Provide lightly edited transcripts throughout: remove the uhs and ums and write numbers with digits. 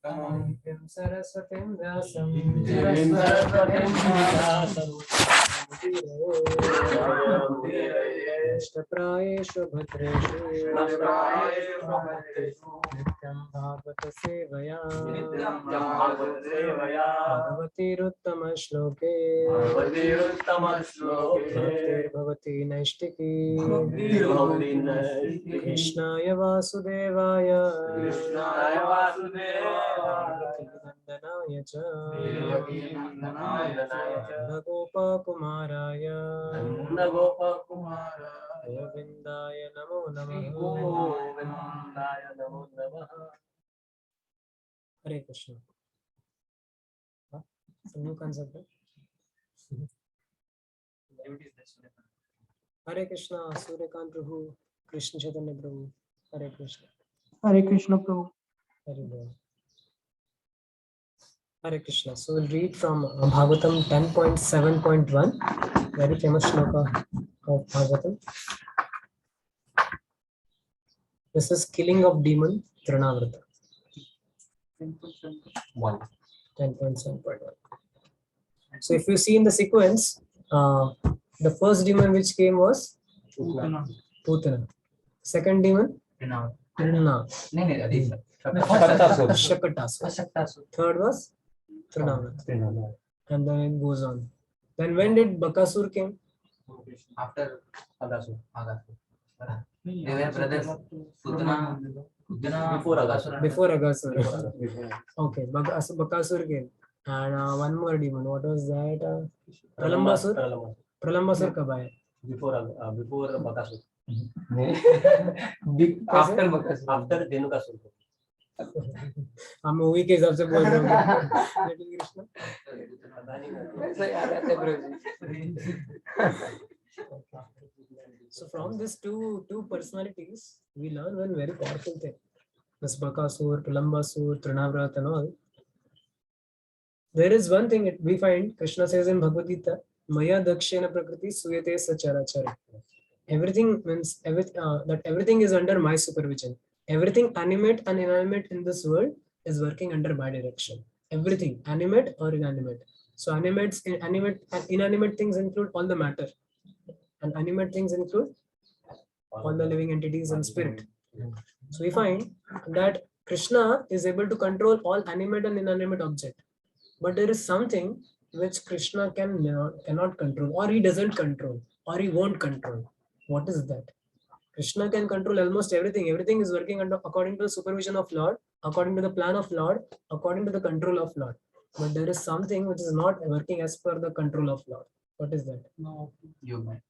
Saraswatim Vyasam Ishtaprayeshu Bhadreshu Nityam Bhagavata Sevaya Bhagavati Ruttama Shloke Bhaktir Bhavati Naishtiki Krishnaya Vasudevaya Nandanaaya cha Gopa Kumaraya Govindaya Namo Namaha. Hare Krishna. Some new concept. Hare Krishna, Kadamb Prabhu, Krishna Chaitanya Prabhu. Hare Krishna. Hare Krishna Prabhu. Hare Krishna. Hare Krishna. So we'll read from Bhagavatam 10.7.1, very famous shloka of Bhagavatam. This is killing of demon, Trinavrata. 10.7.1. So if you see in the sequence, the first demon which came was Putana. Second demon? Trina. Shakatasura. Third was Trinavrata. And then it goes on. Then when did Bakasur came? After Agasur. They were brothers. Putana before Agasur. Before Agasur. Okay, Bakasur came. And one more demon. What was that? Pralambasur. Pralambasur kab aaya? Before Bakasur. After Bakasur. After Dhenukasur. हम movie के हिसाब से बोल रहे होंगे. So from these two personalities, we learn one very powerful thing. This Bakasur, Pralambasur, Trinavrata and all. There is one thing we find, Krishna says in Bhagavad Gita, Maya Dakshena Prakriti Suyate Sacharachara. Everything means that everything is under my supervision. Everything animate and inanimate in this world is working under my direction. Everything, animate or inanimate. So inanimate and inanimate things include all the matter. And animate things include all the living entities and spirit. So we find that Krishna is able to control all animate and inanimate object. But there is something which Krishna cannot control, or he doesn't control, or he won't control. What is that? Krishna can control almost everything. Everything is working according to the supervision of Lord, according to the plan of Lord, according to the control of Lord. But there is something which is not working as per the control of Lord. What is that? No, human.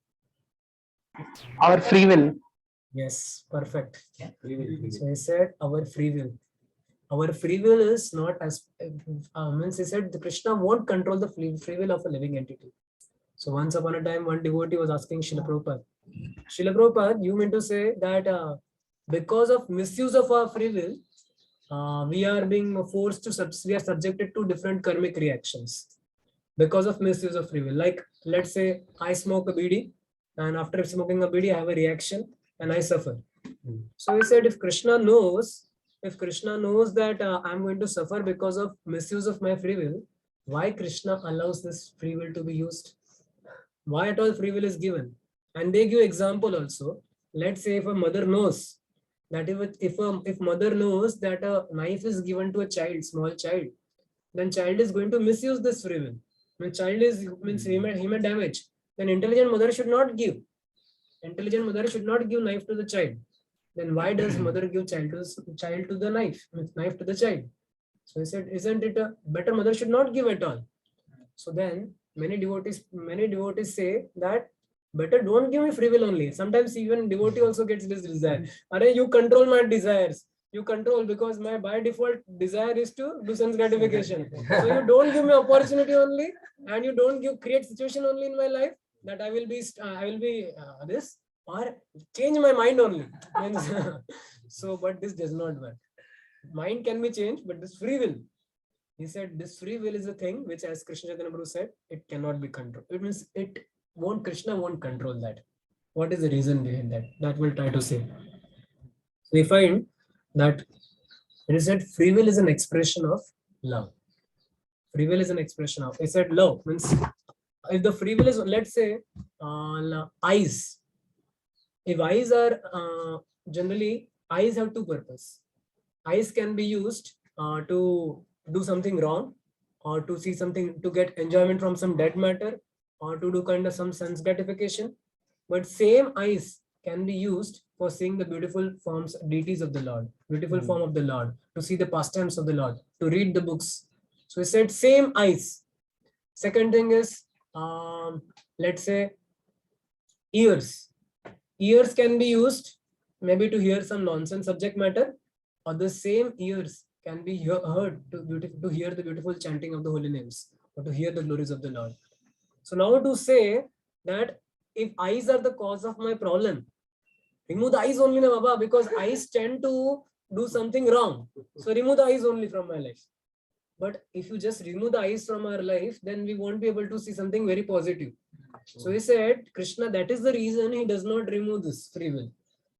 Our free will. Yes, perfect. Yeah. So he said our free will. Our free will is not as means he said the Krishna won't control the free will of a living entity. So once upon a time, one devotee was asking Srila Prabhupada, Srila Prabhupada, you mean to say that because of misuse of our free will, we are being forced to, we are subjected to different karmic reactions because of misuse of free will. Like, let's say I smoke a bidi, and after smoking a bidi, I have a reaction and I suffer. So he said, if Krishna knows that I'm going to suffer because of misuse of my free will, why Krishna allows this free will to be used? Why at all free will is given? And they give example also. Let's say if a mother knows that if mother knows that a knife is given to a child, small child, then child is going to misuse this free will. When child means he may damage. Then intelligent mother should not give. Intelligent mother should not give knife to the child. Then why does mother give child to the knife to the child? So he said, isn't it a better mother should not give at all? So then many devotees say that better don't give me free will only. Sometimes even devotee also gets this desire. You control my desires. You control because my by default desire is to do sense gratification. So you don't give me opportunity only, and you don't create situation only in my life that I will be this, or change my mind only. So, but this does not work. Mind can be changed, but this free will. He said this free will is a thing which, as Krishna Chaitanya Prabhu said, it cannot be controlled. It means Krishna won't control that. What is the reason behind that? That we'll try to say. So we find that It is said free will is an expression of love. Free will is an expression of. It said love means if the free will is, let's say, eyes. If eyes are generally, eyes have two purposes. Eyes can be used to do something wrong, or to see something, to get enjoyment from some dead matter, or to do kind of some sense gratification. But same eyes can be used for seeing the beautiful forms, deities of the Lord, beautiful form of the Lord, to see the pastimes of the Lord, to read the books. So he said same eyes. Second thing is, let's say, ears. Ears can be used maybe to hear some nonsense subject matter, or the same ears can be heard to hear the beautiful chanting of the holy names, or to hear the glories of the Lord. So now to say that if eyes are the cause of my problem, remove the eyes only, na Baba, because eyes tend to do something wrong. So remove the eyes only from my life. But if you just remove the eyes from our life, then we won't be able to see something very positive. So he said, Krishna, that is the reason he does not remove this free will.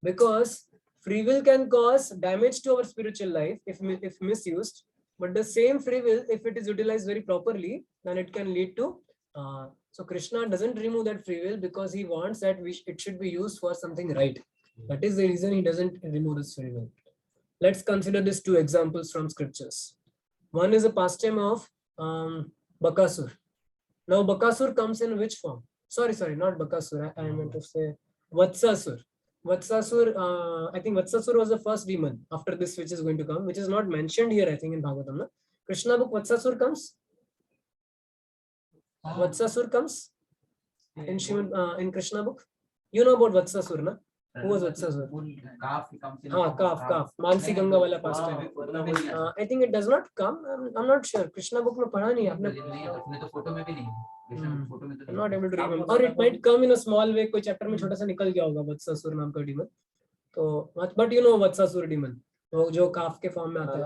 Because free will can cause damage to our spiritual life if misused. But the same free will, if it is utilized very properly, then it can lead to. So Krishna doesn't remove that free will because he wants that it should be used for something right. That is the reason he doesn't remove this free will. Let's consider these two examples from scriptures. One is a pastime of Bakasur. Now Bakasur comes in which form? Sorry, not Bakasur. I meant to say Vatsasur. Vatsasur, I think Vatsasur was the first demon after this which is going to come, which is not mentioned here, I think, in Bhagavatam. No? Krishna book, Vatsasur comes? Vatsasur comes in Krishna book? You know about Vatsasur, na? Who was Vatsasur? Calf. Mansi Ganga wala pastime. I think it does not come. I'm not sure. Krishna book में पढ़ा नहीं आपने? अपने तो photo में भी नहीं है. फोटो में तो I'm not able to remember. Or it might come in a small way. कोई चैप्टर में छोटा सा निकल गया होगा वत्सासुर नाम का demon. तो but you know Vatsasura demon, वो जो काफ के फॉर्म में आता है.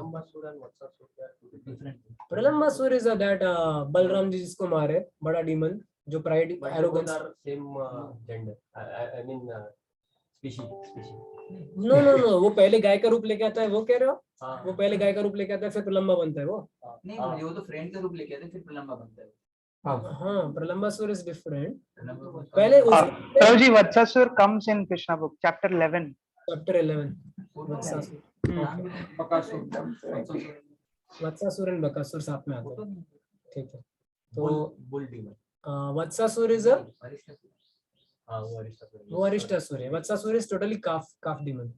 प्रलंबासुर is that बलराम जी जिसको मारे, बड़ा demon जो pride, arrogance. Same gender. I mean species. No. वो पहले गाय का रूप लेके आता है, वो कह रहे हो? वो पहले गाय का रूप लेके आता है, फिर प्रलंबा बनता है वो. नहीं, वो तो फ्रेंड का रूप लेके आते हैं, फिर प्रलंबा बनता है. हाँ, प्रलंबासुर is different. पहले Prabhu ji, Vatsasur comes in Krishna book, chapter 11. Chapter 11. Vatsasur. Vatsasur and Bakasur साथ में आते हैं. ठीक है. तो Bull demon. Vatsasur is a वो Arishtasur है. Vatsasur is totally calf demon.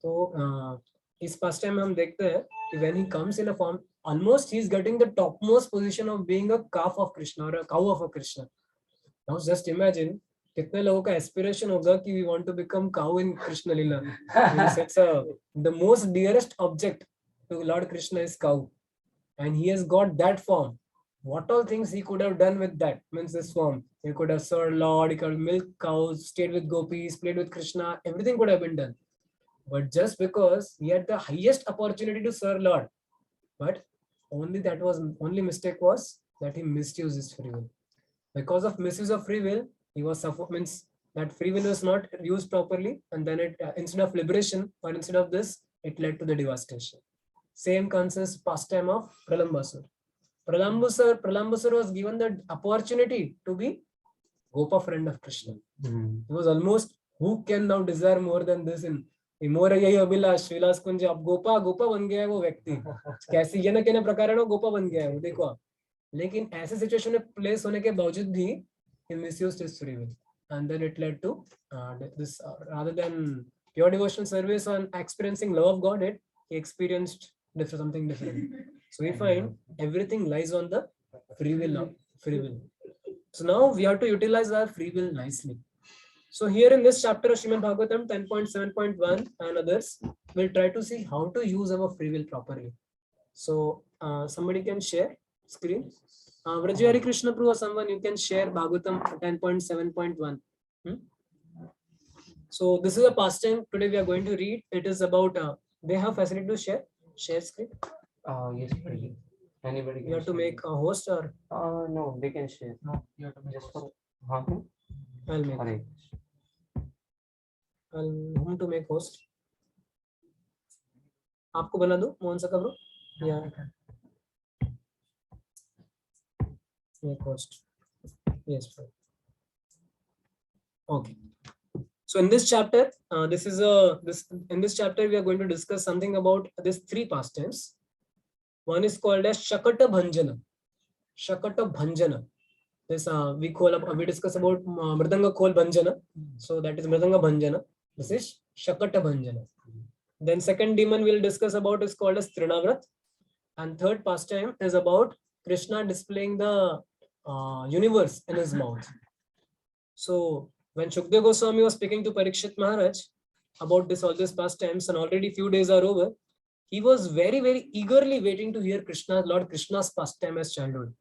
तो इस past time में हम देखते हैं कि when he comes in a form, almost he is getting the topmost position of being a calf of Krishna or a cow of a Krishna. Now just imagine कितने लोगों का aspiration होगा कि we want to become cow in Krishna Lila. It's the most dearest object to Lord Krishna is cow, and he has got that form. What all things he could have done with that, means this form. He could have served Lord, he could have milked cows, stayed with gopis, played with Krishna, everything could have been done. But just because he had the highest opportunity to serve Lord, but only mistake was that he misused his free will. Because of misuse of free will, he was means that free will was not used properly, and then it instead of liberation or instead of this, it led to the devastation. Same concerns pastime of Pralambasur. Pralambasur was given the opportunity to be Gopa friend of Krishna. He was almost, who can now desire more than this in मोर यही अभिलाष विलास कुंज. अब गोपा बन गया है वो व्यक्ति. कैसी ये न प्रकार है, गोपा बन गया है वो, देखो आप. लेकिन ऐसे सिचुएशन में प्लेस होने के बावजूद भी he misused his free will, and then it led to this rather than pure devotional service and experiencing love of God, he experienced something different. So we find everything lies on the free will. So now we have to utilize our free will nicely. So here in this chapter of Srimad Bhagavatam 10.7.1 and others, we'll try to see how to use our free will properly. So somebody can share screen. Vrajari Krishna Prabhu or someone, you can share Bhagavatam 10.7.1. So this is a pastime today we are going to read. It is about, they have facility to share screen. Yes, please. Anybody? You have to make a host or? No, they can share. No, you have to make Just host. I'll make. Correct. Whom to make host? आपको बना दूं मोहन सा bro या ये cost yes bro. Okay, so in this chapter in this chapter we are going to discuss something about this three past tense. One is called as shakata bhanjana. This we discuss about mridanga khol bhanjana, so that is mridanga bhanjana. This is shakata bhanjana. Then second demon we'll discuss about is called as trinavrat, and third pastime is about Krishna displaying the universe in his mouth. So when Shukdev Goswami was speaking to Parikshit Maharaj about this all these pastimes, and already few days are over, he was very eagerly waiting to hear Lord Krishna's pastime as childhood.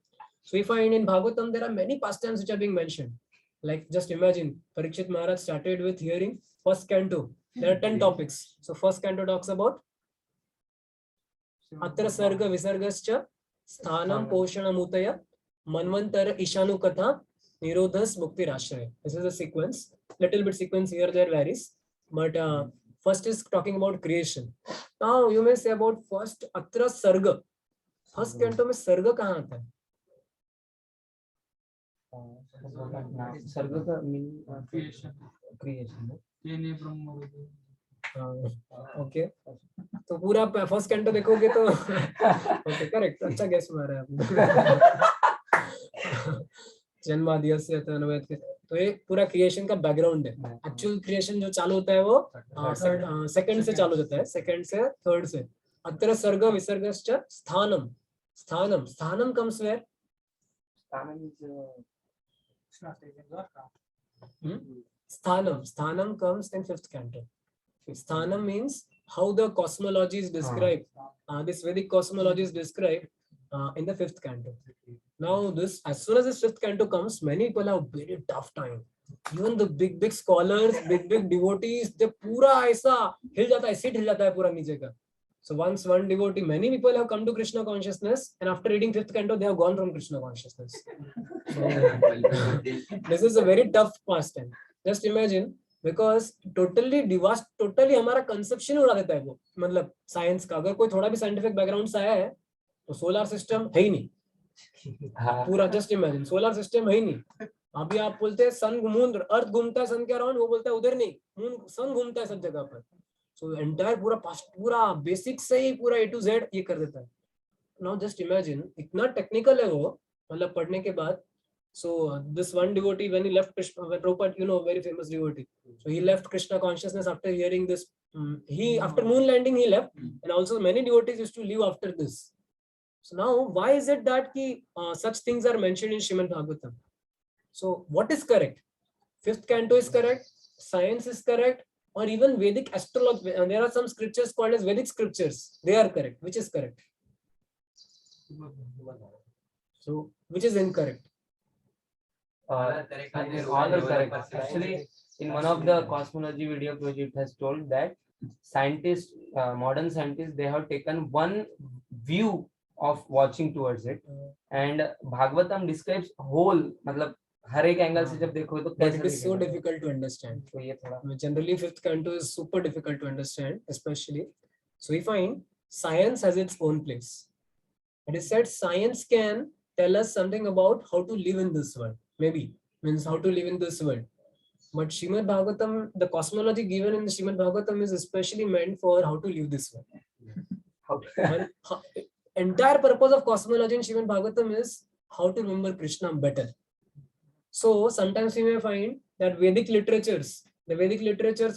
So we find in Bhagavatam there are many pastimes which are being mentioned. Like just imagine Parikshit Maharaj started with hearing first canto. There are 10 topics. So first canto talks about Atra Sarga Visargascha Sthanam Poshanamutaya Manvantara Ishanu Katha Nirodhas Mukti Rashraya. This is a sequence. Little bit sequence here there varies. But first is talking about creation. Now you may say about first Atra Sarga. First canto में सर्ग कहाँ आता है? सर्ग का meaning creation. Okay, तो पूरा first canto देखोगे तो ओके करेक्ट, अच्छा गेस मारा है आपने जन्माद्यस्य तन्वयत्, तो ये पूरा क्रिएशन का बैकग्राउंड है. एक्चुअल क्रिएशन जो चालू होता है वो सेकंड से चालू होता है, सेकंड से थर्ड से. अत्र सर्ग विसर्गश्च स्थानम. स्थानम comes where? Sthanam comes in fifth canto. Sthanam means how the cosmology is described. This Vedic cosmology is described in the fifth canto. Now this, as soon as this fifth canto comes, many people have very tough time. Even the big scholars, big devotees, they पूरा ऐसा हिल जाता है, seat हिल जाता है पूरा नीचे का. So once one devotee, many people have come to Krishna consciousness, and after reading fifth canto, they have gone from Krishna consciousness. So, this is a very tough pastime. Just imagine, because totally हमारा conception उड़ा देता है वो, मतलब science का. अगर कोई थोड़ा भी scientific background से आया है, तो solar system है ही नहीं. पूरा just imagine, solar system है ही नहीं. अभी आप बोलते हैं sun moon earth घूमता है sun के around, वो बोलता है उधर नहीं, moon sun घूमता है सब जगह पर. So entire पूरा basic से ही पूरा A to Z ये कर देता है. Now just imagine, इतना technical है वो, मतलब पढ़ने के बाद. So this one devotee, when he left Krishna, when Prabhupada, you know, very famous devotee, so he left Krishna consciousness after hearing this. After moon landing he left, and also many devotees used to leave after this. So now why is it that such things are mentioned in Srimad Bhagavatam? So what is correct? Fifth canto is correct, science is correct, or even Vedic astrology. There are some scriptures called as Vedic scriptures. They are correct. Which is correct? So which is incorrect? All are correct. Actually, in one of the cosmology video project has told that scientists, modern scientists, they have taken one view of watching towards it, and Bhagavatam describes whole, मतलब हर एक angle से जब देखो तो But it is so difficult to understand. तो ये थोड़ा Generally fifth canto is super difficult to understand, especially. So we find science has its own place. It is said science can tell us something about how to live in this world. Maybe means how to live in this world. But Srimad Bhagavatam, the cosmology given in the Srimad Bhagavatam is especially meant for how to live this world. Entire purpose of cosmology in Srimad Bhagavatam is how to remember Krishna better. So sometimes we may find that Vedic literatures,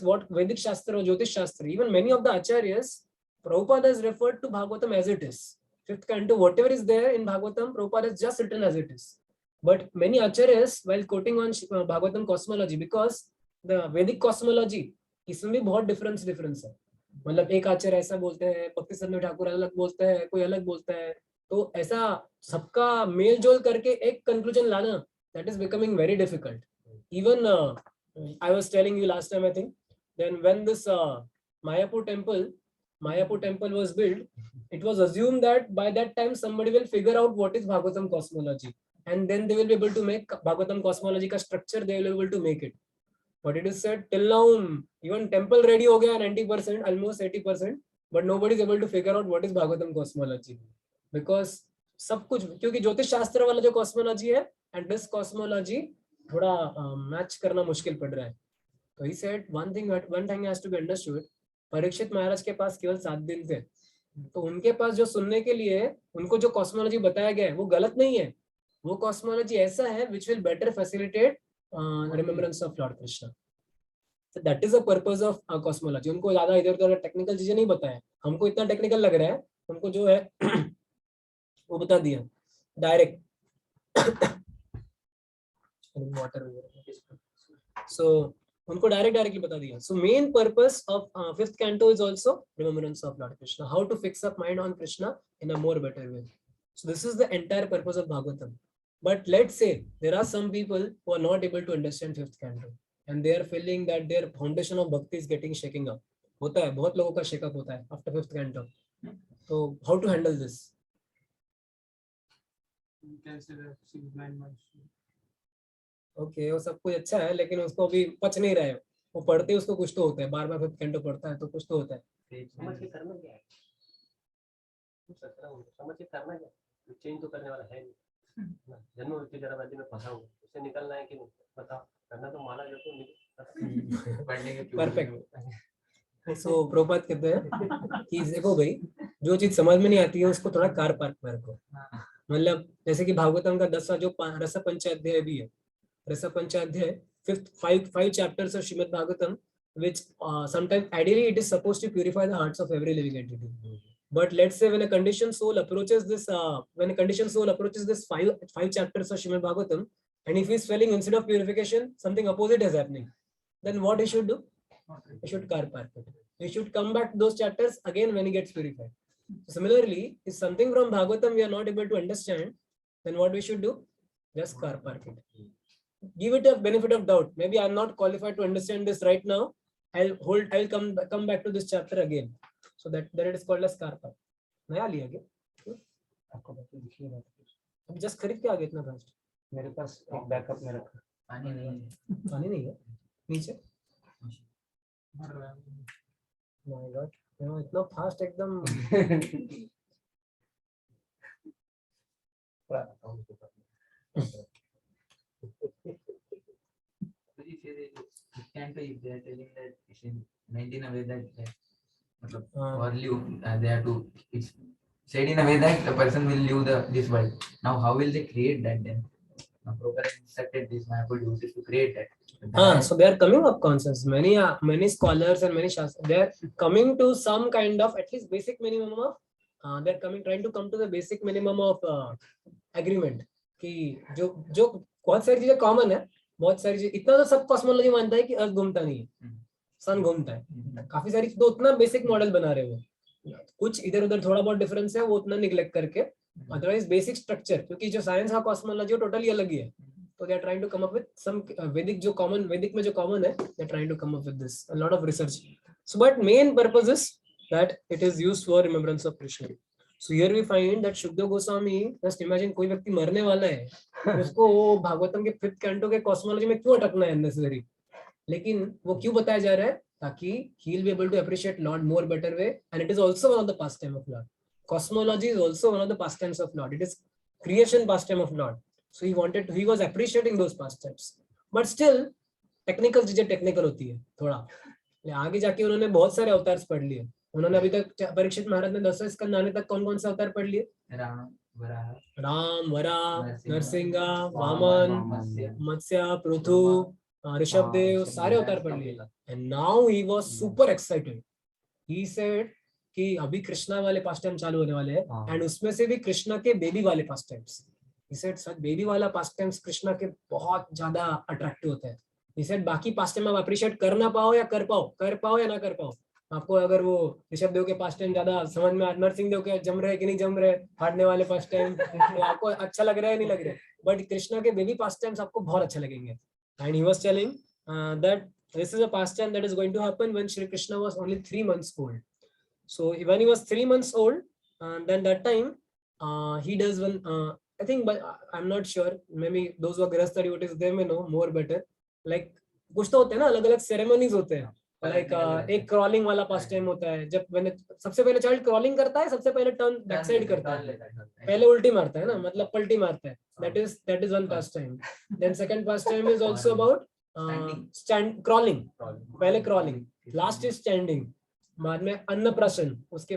what Vedic Shastra or Jyotish Shastra, even many of the Acharyas, Prabhupada has referred to Bhagavatam as it is. Fifth canto, whatever is there in Bhagavatam, Prabhupada has just written as it is. But many Acharyas, while quoting on Bhagavatam cosmology, because the Vedic cosmology, इसमें भी बहुत difference है. मतलब एक आचार्य ऐसा बोलते हैं, भक्ति सिद्धांत ठाकुर अलग बोलते हैं, कोई अलग बोलता है, तो ऐसा सबका मेल जोल करके एक conclusion लाना, that is becoming very difficult. Even I was telling you last time, I think, then when this Mayapur temple was built, it was assumed that by that time somebody will figure out what is Bhagavatam cosmology, and then they will be able to make Bhagavatam cosmology ka structure, they will be able to make it. But it is said till now, even temple ready ho gaya 90%, almost 80%, but nobody is able to figure out what is Bhagavatam cosmology, because सब कुछ, क्योंकि ज्योतिष शास्त्र वाला जो cosmology है and this cosmology थोड़ा match करना मुश्किल पड़ रहा है. तो he said one thing has to be understood. Parikshit महाराज के पास केवल 7 दिन थे, तो उनके पास जो सुनने के लिए उनको जो कॉस्मोलॉजी बताया गया है वो गलत नहीं है. वो कॉस्मोलॉजी ऐसा है which will better facilitate remembrance of Lord Krishna. So that is the purpose of cosmology. उनको ज्यादा इधर उधर टेक्निकल चीजें नहीं बताया. हमको इतना टेक्निकल लग रहा है, उनको जो है वो बता दिया डायरेक्ट. So उनको डायरेक्टली बता दिया. So main purpose of fifth canto is also remembrance of Lord Krishna. How to fix up mind on Krishna in a more better way. So this is the entire purpose of Bhagavatam. But let's say there are some people who are not able to understand fifth canto, and they are feeling that their foundation of bhakti is getting shaking up. होता है, बहुत लोगों का shake up होता है after fifth canto. So how to handle this? You can say that 6-9 months. Okay, वो सब कुछ अच्छा है, लेकिन उसको अभी पच नहीं रहा है. वो पढ़ते ही उसको कुछ तो होता है, बार-बार फिफ्थ कैंटो पढ़ता है तो कुछ तो होता है. समझ के करना क्या है? समझ के करना क्या? चेंज तो करने वाला है नहीं. जन्म मृत्यु जरा वादी में फंसा हूँ, उससे निकलना है कि नहीं बताओ. करना तो माला जो तो नहीं. परफेक्ट. सो प्रभुपाद कहते हैं कि देखो भाई, जो चीज समझ में नहीं आती है उसको थोड़ा कार पार्क में रखो. मतलब जैसे कि भागवतम का 10वां जो रस पंचाध्याय भी है, रस पंचाध्याय fifth five chapters of Srimad Bhagavatam, which sometimes ideally it is supposed to purify the hearts of every living entity. But let's say when a conditioned soul approaches this five chapters of Srimad Bhagavatam, and if he is feeling instead of purification something opposite is happening, then what he should do? He should car park it. He should come back to those chapters again when he gets purified. Similarly, if something from Bhagavatam we are not able to understand, then what we should do? Just car park it. Give it a benefit of doubt. Maybe I'm not qualified to understand this right now. I'll come back to this chapter again. So that it is called as car park. नया लिया क्या? आपको बाकी दिखी रहा है. अब just खरीद के आ गए इतना fast. मेरे पास एक बैकअप में रखा. पानी नहीं है नीचे. My God, इतना फास्ट एकदम. Can't if they are telling that it's in 19 a way that or live, they have to, it's said in a way that the person will leave this world. Now how will they create that then? Now Prabhupada instructed this Mayapur uses to create that. So they are coming up concepts. Many scholars and many shastras, they are coming to some kind of at least basic minimum of they are trying to come to the basic minimum of agreement कि जो बहुत सारी चीजें common है, बहुत सारी चीज. इतना तो सब कॉस्मोलॉजी मानता है कि अर्थ घूमता नहीं है, सन घूमता है. काफी सारी तो उतना बेसिक मॉडल बना रहे हो. कुछ इधर उधर थोड़ा बहुत डिफरेंस है, वो उतना निगलेक्ट करके, अदरवाइज बेसिक स्ट्रक्चर, क्योंकि जो साइंस का कॉस्मोलॉजी टोटली अलग ही है. So they are trying to come up with some Vedic में जो common है, they are trying to come up with this, a lot of research. So but main purpose is that it is used for remembrance of Krishna. So here we find that Shukdev Goswami, just imagine कोई व्यक्ति मरने वाला है, उसको वो भागवतम के fifth canto के cosmology में क्यों अटकना है अननेसेसरी. लेकिन वो क्यों बताया जा रहा है? ताकि he will be able to appreciate Lord more better way, and it is also one of the pastime of Lord. Cosmology is also one of the pastimes of Lord. It is creation pastime of Lord. So he was appreciating those pastimes. But still, technical चीजें technical होती है थोड़ा. आगे जाके उन्होंने बहुत सारे avatars पढ़ लिए. उन्होंने अभी तक परीक्षित महाराज ने 10वें स्कंद आने तक कौन कौन से अवतार पढ़ लिए? राम, वरा, नरसिंहा, वामन, मत्स्य, पृथु, ऋषभदेव, सारे अवतार पढ़ लिए. And now he was super excited. He said कि अभी कृष्णा वाले पास टाइम चालू होने वाले हैं, एंड उसमें से भी कृष्णा के बेबी वाले pastimes. He said such baby वाला पास टाइम्स कृष्णा के बहुत ज्यादा अट्रैक्टिव होता है. He said बाकी पास टाइम आप अप्रिशिएट कर ना पाओ या कर पाओ या ना कर पाओ, आपको अगर वो ऋषभ देव के पास टाइम ज्यादा समझ में, नरसिंह देव के जम रहे कि नहीं जम रहे, फाड़ने वाले पास टाइम तो आपको अच्छा लग रहा है नहीं लग रहा है, बट कृष्णा के बेबी पास टाइम्स आपको बहुत अच्छा लगेंगे. And he was telling that this is a pastime that is going to happen when Shri Krishna was only 3 months old. So when he was 3 months old, then that time he does one I think, but I'm not sure, maybe those who are grahastha devotees they may know more better, like कुछ तो होते हैं ना, अलग अलग ceremonies होते हैं, like एक क्रॉलिंग वाला पास टाइम होता है, जब सबसे पहले चाइल्ड क्रॉलिंग करता है, सबसे पहले टर्न बैक साइड करता है, पहले उल्टी मारता है ना, मतलब पलटी मारता है, that is one pass time. Then second pass time is also about crawling, पहले crawling, last is standing, बाद में अन्नप्राशन, उसके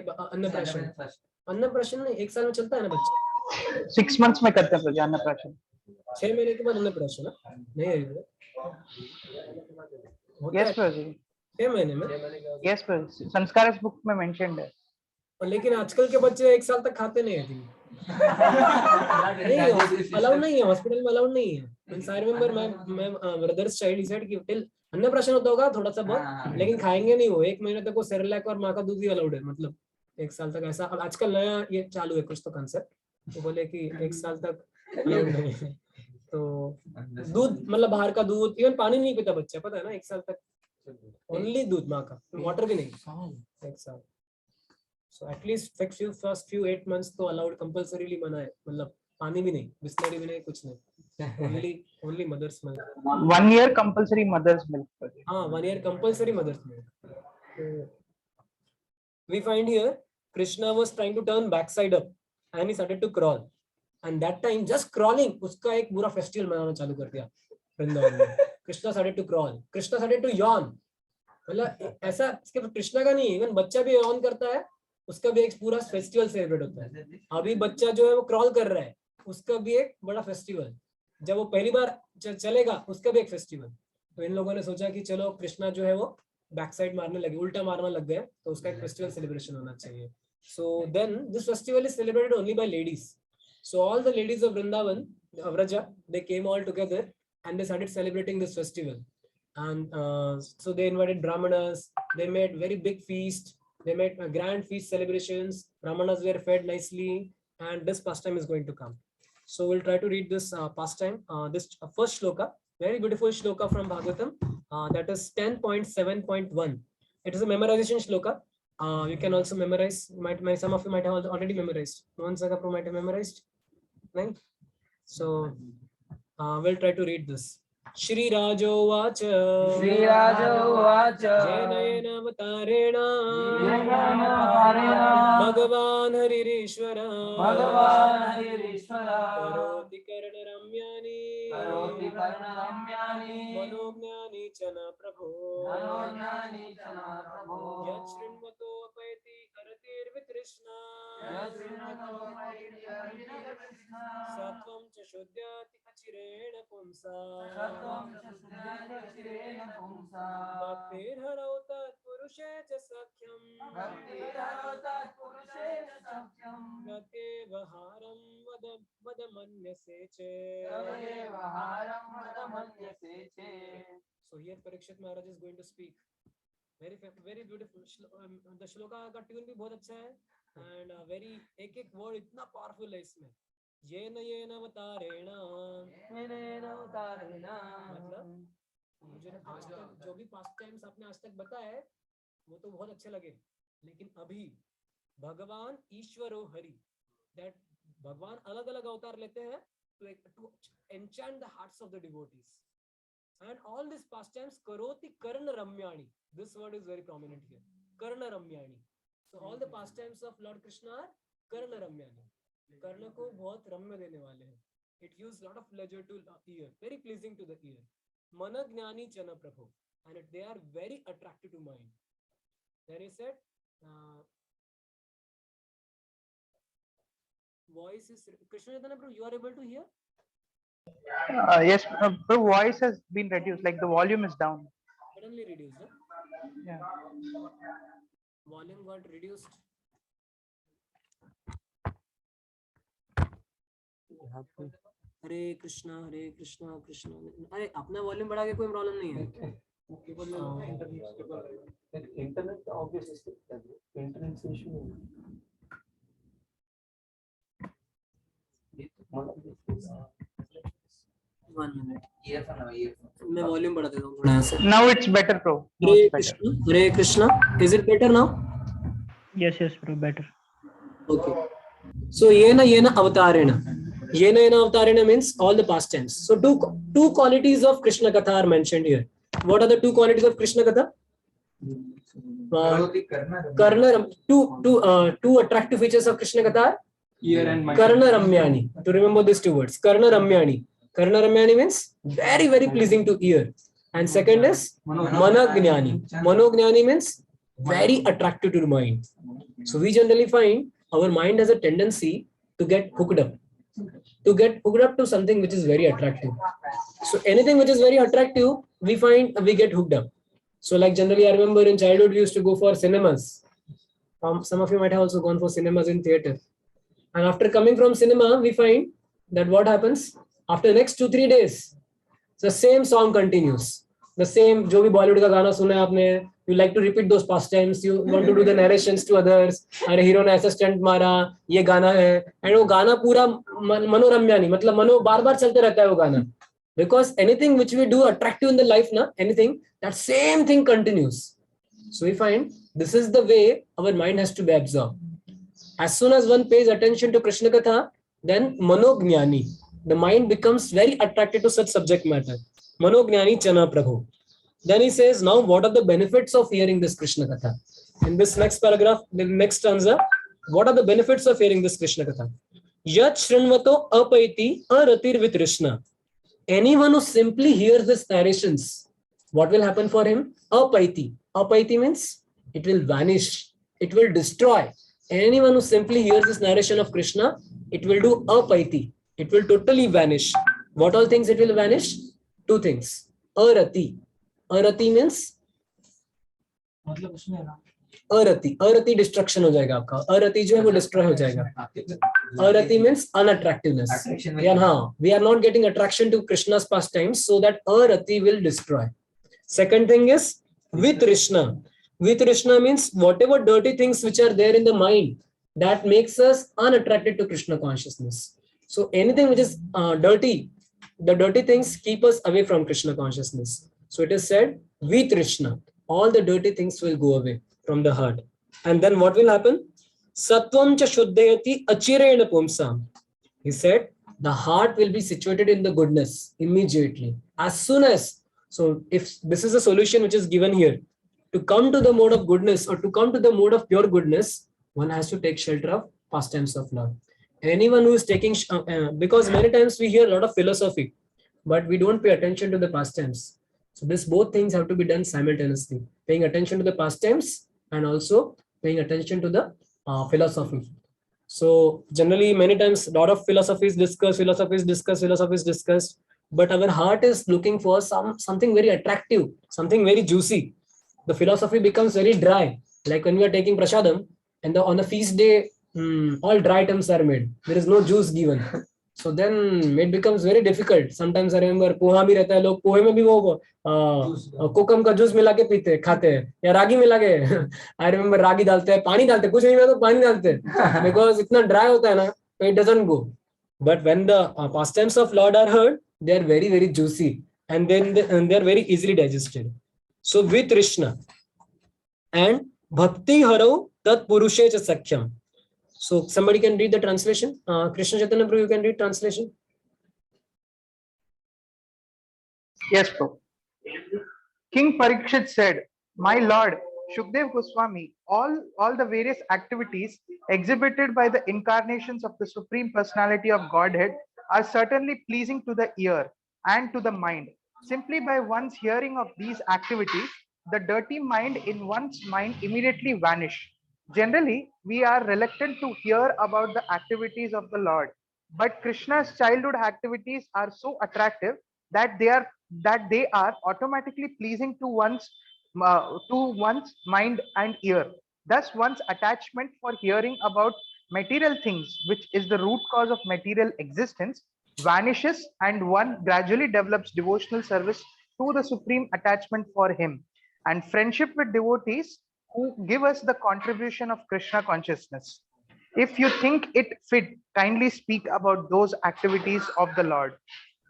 अन्नप्राशन नहीं, 1 साल में चलता है ना बच्चा, 6 months में करते हैं प्रभु अन्नप्राशन, 6 महीने के बाद अन्नप्राशन नहीं है यस प्रभु, 6 महीने में. यस प्रभु, संस्कार बुक में मेंशन्ड है. लेकिन आजकल के बच्चे 1 साल तक खाते नहीं है. अलाउड नहीं है, हॉस्पिटल में अलाउड नहीं है. I remember my brother's child, he said कि टिल अन्नप्राशन होता होगा थोड़ा सा बहुत, लेकिन खाएंगे नहीं वो, 1 महीने तक वो सेरेलैक और माँ का दूध ही अलाउड है, मतलब 1 साल तक ऐसा. अब आजकल नया ये चालू है कुछ तो कंसेप्ट, तो बोले कि 1 साल तक अलाउड नहीं है. तो दूध मतलब बाहर का दूध, इवन पानी नहीं पीता बच्चा, पता है ना, 1 साल तक ओनली दूध माँ का, वाटर भी नहीं 1 साल. So at least first few 8 months तो allowed compulsorily मना है, मतलब पानी भी नहीं, बिस्लरी भी नहीं, कुछ नहीं, only mother's milk. 1 year compulsory mother's milk. हाँ, 1 year compulsory mother's milk. So, we find here Krishna was trying to turn backside up and he started to crawl, and that time just crawling उसका एक पूरा festival मनाना चालू कर दिया वृंदावन में. Krishna started to crawl, Krishna started to yawn, मतलब ऐसा सिर्फ कृष्णा का नहीं, इवन बच्चा भी yawn करता है, उसका भी एक पूरा फेस्टिवल सेलिब्रेट होता है. अभी बच्चा जो है वो क्रॉल कर रहा है, उसका भी एक बड़ा फेस्टिवल, जब वो पहली बार चलेगा उसका भी एक फेस्टिवल. तो इन लोगों ने सोचा कि चलो कृष्णा जो है वो बैक साइड मारने लगे, उल्टा मारना लग गया, तो उसका एक फेस्टिवल सेलिब्रेशन होना चाहिए. So then this festival is celebrated only by ladies. So all the ladies of Vrindavan, Vraja, they came all together and they started celebrating this festival. And so they invited brahmanas, they made very big feast, they made grand feast celebrations, brahmanas were fed nicely, and this pastime is going to come. So we'll try to read this pastime, this first shloka, very beautiful shloka from Bhagavatam, that is 10.7.1. It is a memorization shloka. You can also memorize, some of you might have already memorized. Mohan Saka might have memorized, right? So we'll try to read this. Shri Rajo Vacha, Shri Rajo Vacha, Jenayena Avatarena, Bhagavan Haririshwara, Bhagavan Haririshwara, Karoti Karna Ramyani, Karoti Karna Ramyani, Manognani Chana Prabhu, Manognani Chana Prabhu, Yachrinvato Apayati Aratir Vitrishna, Yachrinvato Apayati Aratir Vitrishna, Sattvam Cha Shuddhyati Achirena Pumsa, Sattvam Cha Shuddhyati Achirena Pumsa, Bhaktir Harautat Purushe Cha Sakhyam, Bhaktir Harautat Purushe Cha Sakhyam, Gateva Haram Vadamanyase Che. Gateva Haram Vadamanyase Che. So here Parikshit Maharaj is going to speak. Very beautiful. The shloka का tune भी बहुत अच्छा है, and very एक word इतना powerful है इसमें. येन अवतारेण, मतलब मुझे आज तक जो भी पास्ट टाइम्स आपने आज तक बताए वो तो बहुत अच्छे लगे, लेकिन अभी भगवान ईश्वरो हरि, दैट भगवान अलग अलग अवतार लेते हैं to enchant the hearts of the devotees. And all these pastimes karoti karna ramyani, this word is very prominent here, karna ramyani. So all the pastimes of Lord Krishna are karna ramyani, karna ko bahut ramya dene wale hain. It gives lot of pleasure to ear, very pleasing to the ear. Mana gnani chana prabhu, and they are very attractive to mind. Then he said voice is Krishna Chaitanya Prabhu, you are able to hear? Yes, the voice has been reduced, like the volume is down. Suddenly reduced, huh? Yeah. Volume got reduced. हरे कृष्णा कृष्णा. अरे अपना volume बढ़ा के कोई problem नहीं है. Internet obviously internet से issue है. One minute. Earphone. मैं वॉल्यूम बढ़ा देता हूँ थोड़ा सा. Now it's better, bro. Hare Krishna. Is it better now? Yes, bro, better. Okay. So yena avatarena. Yena avatarena means all the past tense. So two qualities of Krishna Katha are mentioned here. What are the two qualities of Krishna Katha? Two attractive features of Krishna Katha. Ear and mind. Karna Ramyani. To remember these two words. Karna Ramyani. Karna Ramyani means very, very pleasing to ear. And second is Managnani. Manognani means very attractive to the mind. So we generally find our mind has a tendency to get hooked up. To get hooked up to something which is very attractive. So anything which is very attractive, we find we get hooked up. So like generally I remember in childhood we used to go for cinemas. Some of you might have also gone for cinemas in theater. And after coming from cinema, we find that what happens after the next 2-3 days, the same song continues. The same, जो भी Bollywood का गाना सुना है आपने, you like to repeat those pastimes, you want to do the narrations to others. अरे hero ने ऐसा स्टंट मारा, ये गाना है, and वो गाना पूरा मनोरम्यानी, मतलब मनो बार बार चलते रहता है वो गाना. Because anything which we do attractive in the life, na, anything, that same thing continues. So we find this is the way our mind has to be absorbed. As soon as one pays attention to Krishna Katha, then Manognani, the mind becomes very attracted to such subject matter. Manognani Chana Prabhu. Then he says, now what are the benefits of hearing this Krishna Katha? In this next paragraph, the next stanza, what are the benefits of hearing this Krishna Katha? Yat Shrinvato Apaiti Aratir Vitrishna. Anyone who simply hears these narrations, what will happen for him? Apaiti. Apaiti means it will vanish. It will destroy. Anyone who simply hears this narration of Krishna, it will do apaiti. It will totally vanish. What all things it will vanish? 2 things. Arati. Arati means Arati destruction हो जाएगा आपका. Arati जो है वो destroy हो जाएगा. Arati means unattractiveness. We are not getting attraction to Krishna's pastimes, so that Arati will destroy. Second thing is Vitrishna. Vitrishna means whatever dirty things which are there in the mind that makes us unattracted to Krishna consciousness. So anything which is dirty, the dirty things keep us away from Krishna consciousness. So it is said, Vitrishna, all the dirty things will go away from the heart. And then what will happen? Sattvam cha shuddhayati achirena pumsam. He said, the heart will be situated in the goodness immediately. As soon as, so if this is a solution which is given here, to come to the mode of goodness or to come to the mode of pure goodness, one has to take shelter of pastimes of Lord. Anyone who is taking, because many times we hear a lot of philosophy, but we don't pay attention to the pastimes. So this both things have to be done simultaneously. Paying attention to the pastimes and also paying attention to the philosophy. So generally many times a lot of philosophies discussed, but our heart is looking for something very attractive, something very juicy. The philosophy becomes very dry. Like when we are taking prasadam and on the feast day, all dry items are made. There is no juice given. So then it becomes very difficult. Sometimes I remember poha भी रहता है, लोग पोहे में भी वो कोकम का juice मिला के पीते खाते हैं या रागी मिला के. I remember रागी डालते हैं, पानी डालते हैं, कुछ नहीं मिला तो पानी डालते हैं because इतना dry होता है ना, it doesn't go. But when the pastimes of Lord are heard, they are very, very juicy and then they are very easily digested. So with Krishna and Bhakti Haro Tat Purushe Cha Sakhyam. So somebody can read the translation. Krishna Chaitanya Prabhu, you can read translation. Yes, Prabhu. King Parikshit said, my lord, Shukdev Goswami, all the various activities exhibited by the incarnations of the Supreme Personality of Godhead are certainly pleasing to the ear and to the mind. Simply by one's hearing of these activities, the dirty mind in one's mind immediately vanish. Generally, we are reluctant to hear about the activities of the Lord, but Krishna's childhood activities are so attractive that they are automatically pleasing to one's mind and ear. Thus, one's attachment for hearing about material things, which is the root cause of material existence, vanishes, and one gradually develops devotional service to the supreme attachment for him and friendship with devotees who give us the contribution of Krishna consciousness. If you think it fit, kindly speak about those activities of the Lord.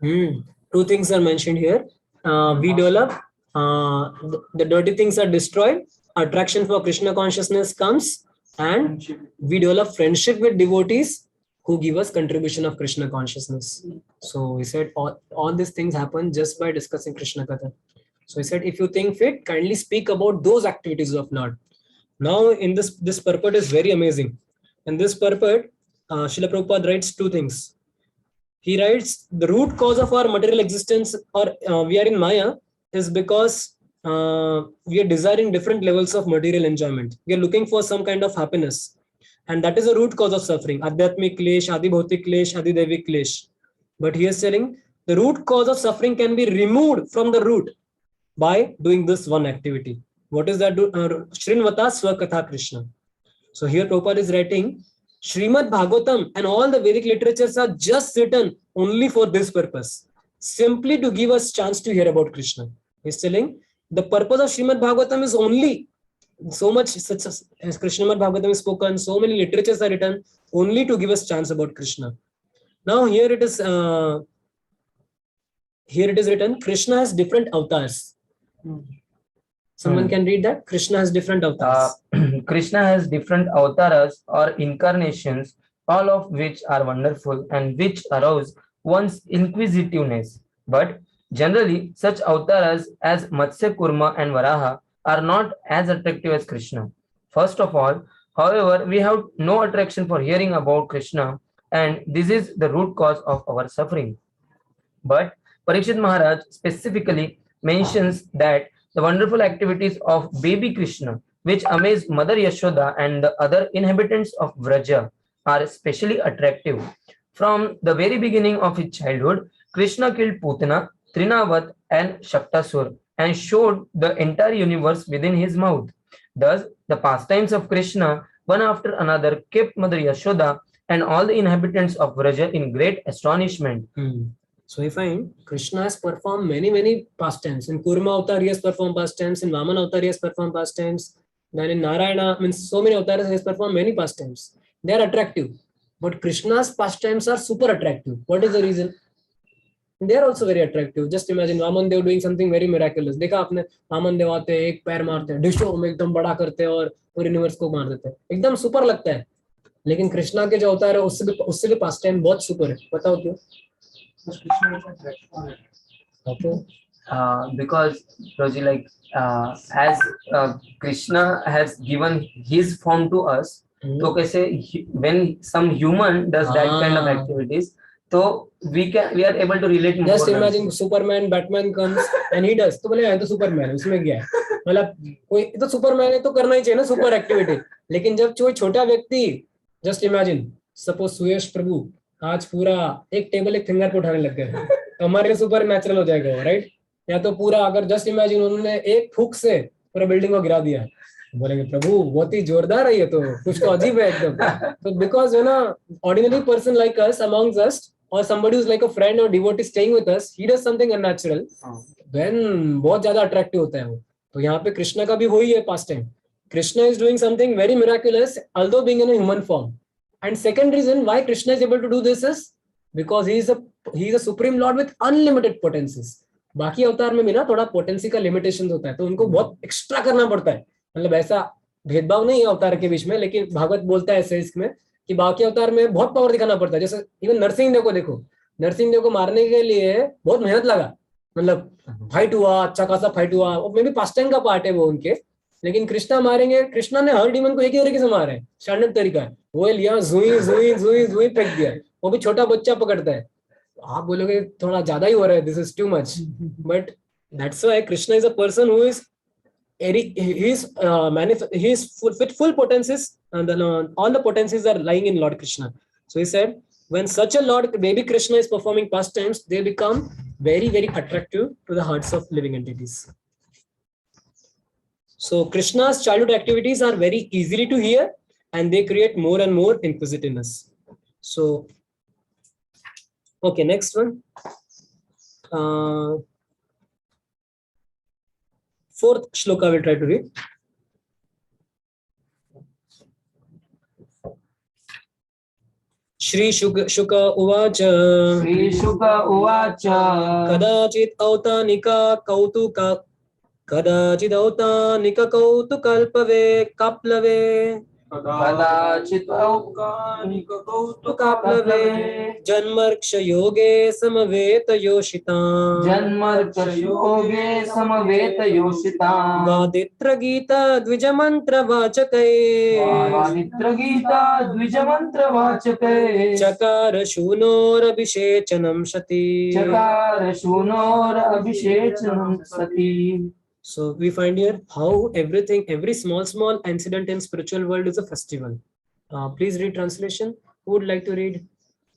2 things are mentioned here. We develop, the dirty things are destroyed, attraction for Krishna consciousness comes, and we develop friendship with devotees who give us contribution of Krishna consciousness. So he said all these things happen just by discussing Krishna Katha. So he said, if you think fit, kindly speak about those activities of Lord. Now in this purport is very amazing. In this purport, Srila Prabhupada writes two things. He writes, the root cause of our material existence, or we are in Maya, is because we are desiring different levels of material enjoyment. We are looking for some kind of happiness. And that is the root cause of suffering. Adhyatmik klesh, Adi bhautik klesh, Adi devik klesh. But he is telling, the root cause of suffering can be removed from the root by doing this one activity. What is that? Shrinvata Swakatha Krishna. So here Prabhupada is writing, Srimad Bhagavatam and all the Vedic literatures are just written only for this purpose, simply to give us chance to hear about Krishna. He's telling, the purpose of Srimad Bhagavatam is only so much, such as Krishna Bhagavatam is spoken, so many literatures are written only to give us chance about Krishna. Now here it is written, Krishna has different avatars. Someone can read that? Krishna has different avatars. Krishna has different avatars or incarnations, all of which are wonderful and which arouse one's inquisitiveness. But generally, such avatars as Matsya Kurma and Varaha are not as attractive as Krishna. First of all, however, we have no attraction for hearing about Krishna, and this is the root cause of our suffering. But Parikshit Maharaj specifically mentions that the wonderful activities of baby Krishna, which amaze Mother Yashoda and the other inhabitants of Vraja, are especially attractive. From the very beginning of his childhood, Krishna killed Putana, Trinavat, and Shaktasur and showed the entire universe within his mouth. Thus, the pastimes of Krishna, one after another, kept Mother Yashoda and all the inhabitants of Vraja in great astonishment. So we find Krishna has performed many pastimes. In Kurma avatar he has performed pastimes, in Vaman avatar he has performed pastimes, then in Narayana, means so many avatars he has performed many pastimes. They are attractive. But Krishna's pastimes are super attractive. What is the reason? They are also very attractive. Just imagine Vaman Dev doing something very miraculous. देखा आपने वामन देव आते हैं, एक पैर मारते हैं, डिशो में एकदम बड़ा करते हैं और पूरे यूनिवर्स को मार देते हैं. एकदम सुपर लगता है. लेकिन कृष्णा के जो अवतार है उससे भी पास्ट टाइम बहुत सुपर है. बताओ क्यों? Okay. Because Roji, like as Krishna has given his form to us, so when some human does that kind of activities, so we are able to relate more. Just imagine Superman, Batman comes and he does. तो बोले है तो Superman, उसमें क्या है? मतलब कोई तो Superman है तो करना ही चाहिए ना super activity. लेकिन जब कोई छोटा व्यक्ति, just imagine, suppose सुयश प्रभु आज पूरा एक टेबल एक फिंगर पे उठाने लग गए, तो हमारे लिए सुपर नेचुरल हो जाएगा, राइट? या तो पूरा अगर जस्ट इमेजिन उन्होंने एक फूक से पूरा बिल्डिंग को गिरा दिया, बोलेंगे प्रभु बहुत ही जोरदार है ये, तो कुछ तो अजीब है एकदम. तो because you know ordinary person like us amongst us or somebody who's like a friend or devotee staying with us, he does something unnatural, then बहुत ज्यादा अट्रैक्टिव होता है वो. तो यहाँ पे कृष्णा का भी वही है past time. Krishna is doing something very miraculous, although being in a human form. And second reason why Krishna is able to do this is because he is a supreme lord with unlimited potencies. बाकी अवतार में भी ना थोड़ा potency का limitation होता है, तो उनको बहुत एक्स्ट्रा करना पड़ता है. मतलब ऐसा भेदभाव नहीं है अवतार के बीच में, लेकिन भागवत बोलता है ऐसे इसमें कि बाकी अवतार में बहुत पावर दिखाना पड़ता है. जैसे इवन नरसिंह देव को देखो, नरसिंह देव को मारने के लिए बहुत मेहनत लगा, मतलब फाइट हुआ, अच्छा खासा फाइट हुआ, और मे भी पास्ट टाइम का पार्ट है वो उनके. लेकिन कृष्णा मारेंगे, कृष्णा ने हर डीमन को एक ही तरीके से मारा है, स्टैंडर्ड तरीका है. वो लिया जुई जुई जुई जुई फेंक दिया, वो भी छोटा बच्चा पकड़ता है. आप बोलोगे थोड़ा ज्यादा ही हो रहा है, this is too much, but that's why Krishna is a person who is he is with full potencies, and all the potencies are lying in Lord Krishna. So he said, when such a Lord baby Krishna is performing pastimes, they become very attractive to the hearts of living entities. So Krishna's childhood activities are very easily to hear, and they create more and more inquisitiveness. So okay, next one. Fourth shloka we'll try to read. Shri Shuka Uvacha. Shri Shuka Uvacha. Kadachit autanika kautukalpave kaplave कदाचित् कौतुकाप्लवे जन्मर्क्ष योगे समवेत योषिताम् जन्मर्कयोगे समवेत योषिताम् वादित्र गीता द्विजमन्त्र वाचकै वादित्र गीता द्विजमन्त्रवाचकै चकार शूनोरभिषेचनं सति. चकार शूनोरभिषेचनं सति. So we find here how every small incident in spiritual world is a festival. Please read translation. Who would like to read?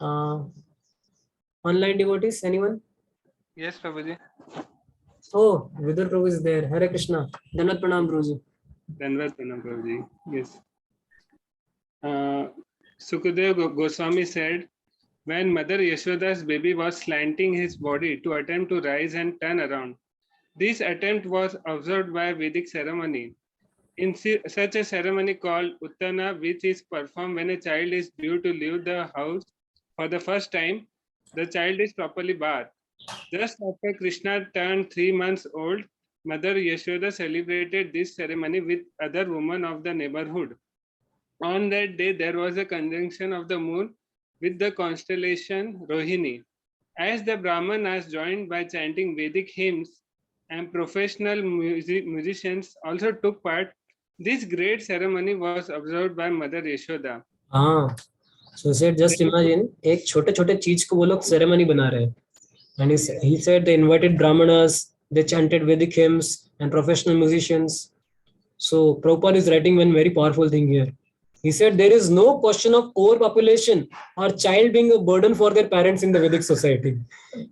Online devotees, anyone? Yes, Prabhuji. Oh, Vidur Prabhu is there. Hare Krishna. Danat Pranam Prabhuji. Danvat Pranam Prabhuji. Yes. Sukadev Goswami said, when Mother Yashoda's baby was slanting his body to attempt to rise and turn around, this attempt was observed by a Vedic ceremony. In such a ceremony called Uttana, which is performed when a child is due to leave the house for the first time, the child is properly bathed. Just after Krishna turned 3 months old, Mother Yashoda celebrated this ceremony with other women of the neighborhood. On that day, there was a conjunction of the moon with the constellation Rohini. As the Brahmanas joined by chanting Vedic hymns and professional musicians also took part, this great ceremony was observed by Mother Yashoda. So said, just imagine, एक छोटे-छोटे चीज को वो लोग ceremony बना रहे हैं. And he said they invited Brahmanas, they chanted Vedic hymns and professional musicians. So Prabhupada is writing one very powerful thing here. He said there is no question of overpopulation or child being a burden for their parents in the Vedic society.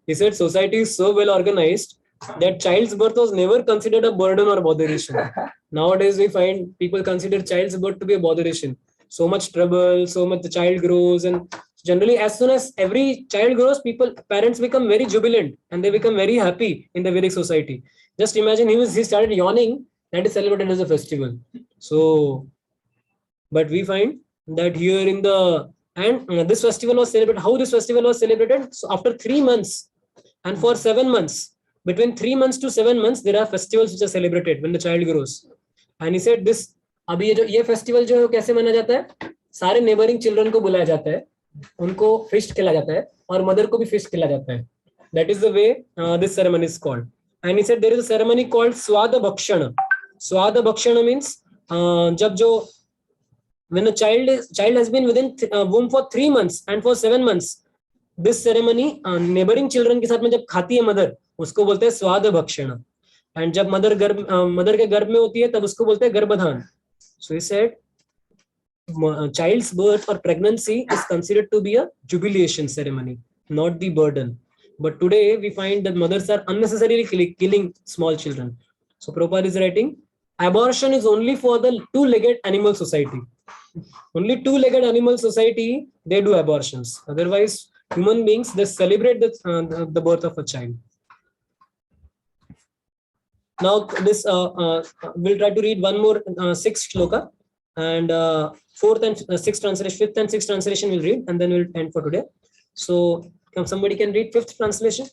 He said society is so well organized that child's birth was never considered a burden or botheration. Nowadays we find people consider child's birth to be a botheration. So much trouble, so much the child grows, and generally as soon as every child grows, parents become very jubilant and they become very happy in the Vedic society. Just imagine he started yawning, that is celebrated as a festival. So, but we find that here in this festival was celebrated. How this festival was celebrated? So after 3 months and for 7 months, between 3 months to 7 months, there are festivals which are celebrated when the child grows. And he said this, अभी ये festival जो है कैसे मनाया जाता है? सारे neighbouring children को बुलाया जाता है, उनको फिश खिलाया जाता है और मदर को भी फिश खिलाया जाता है. That is the way this ceremony is called. And he said there is a ceremony called Swada Bhakshana. Swada Bhakshana means जब जो when a child has been within womb for 3 months and for 7 months, this ceremony neighboring children के साथ में जब खाती है mother, उसको बोलते हैं स्वाद भक्षण. And जब mother के गर्भ में होती है तब उसको बोलते हैं गर्भधान. So he said child's birth or pregnancy is considered to be a jubilation ceremony, not the burden. But today we find that mothers are unnecessarily killing small children. So Prabhupada is writing, abortion is only for the two-legged animal society. Only two-legged animal society, they do abortions. Otherwise, human beings, they celebrate the birth of a child. Now, this we'll try to read one more 6th shloka, and 4th and 6th translation, 5th and 6th translation we'll read, and then we'll end for today. So, somebody can read 5th translation.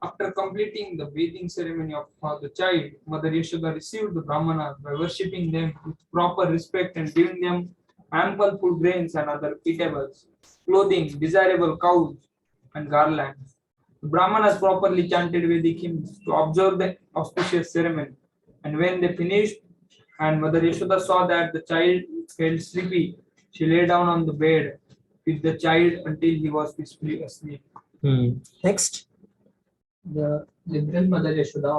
After completing the bathing ceremony of the child, Mother Yashoda received the Brahmanas by worshipping them with proper respect and giving them ample food grains and other eatables, clothing, desirable cows, and garlands. The Brahmanas properly chanted Vedic hymns to observe the auspicious ceremony. And when they finished, and Mother Yashoda saw that the child felt sleepy, she lay down on the bed with the child until he was peacefully asleep. Next. The liberal Mother Yashoda,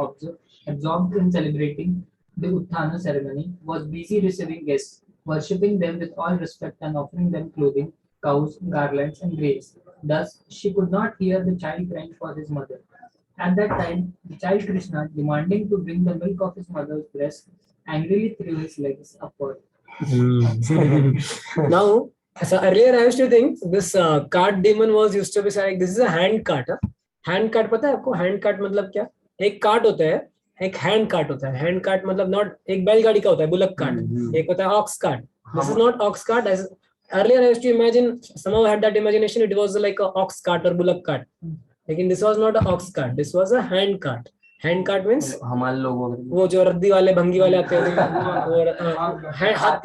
absorbed in celebrating the Utthana ceremony, was busy receiving guests, worshipping them with all respect and offering them clothing, cows, garlands, and grains. Thus, she could not hear the child crying for his mother. At that time, the child Krishna, demanding to drink the milk of his mother's breast, angrily threw his legs upward. Now, so earlier I used to think this cart demon was used to be like, this is a hand cart. Hand cart पता है आपको? Hand cart मतलब क्या? एक cart होता है, एक hand cart होता है. हैंड कार्ट मतलब नॉट एक बैलगाड़ी का होता है, बुलक कार्ट. एक होता है ox cart. This is not ox cart. Earlier I used to imagine, somehow I had that imagination, it was like a ox cart or bullock cart. Lekin this was not a ox cart, this was a hand cart. Hand cart means हमारे लोगों वो जो रद्दी वाले भंगी वाले आते हैं और हाथ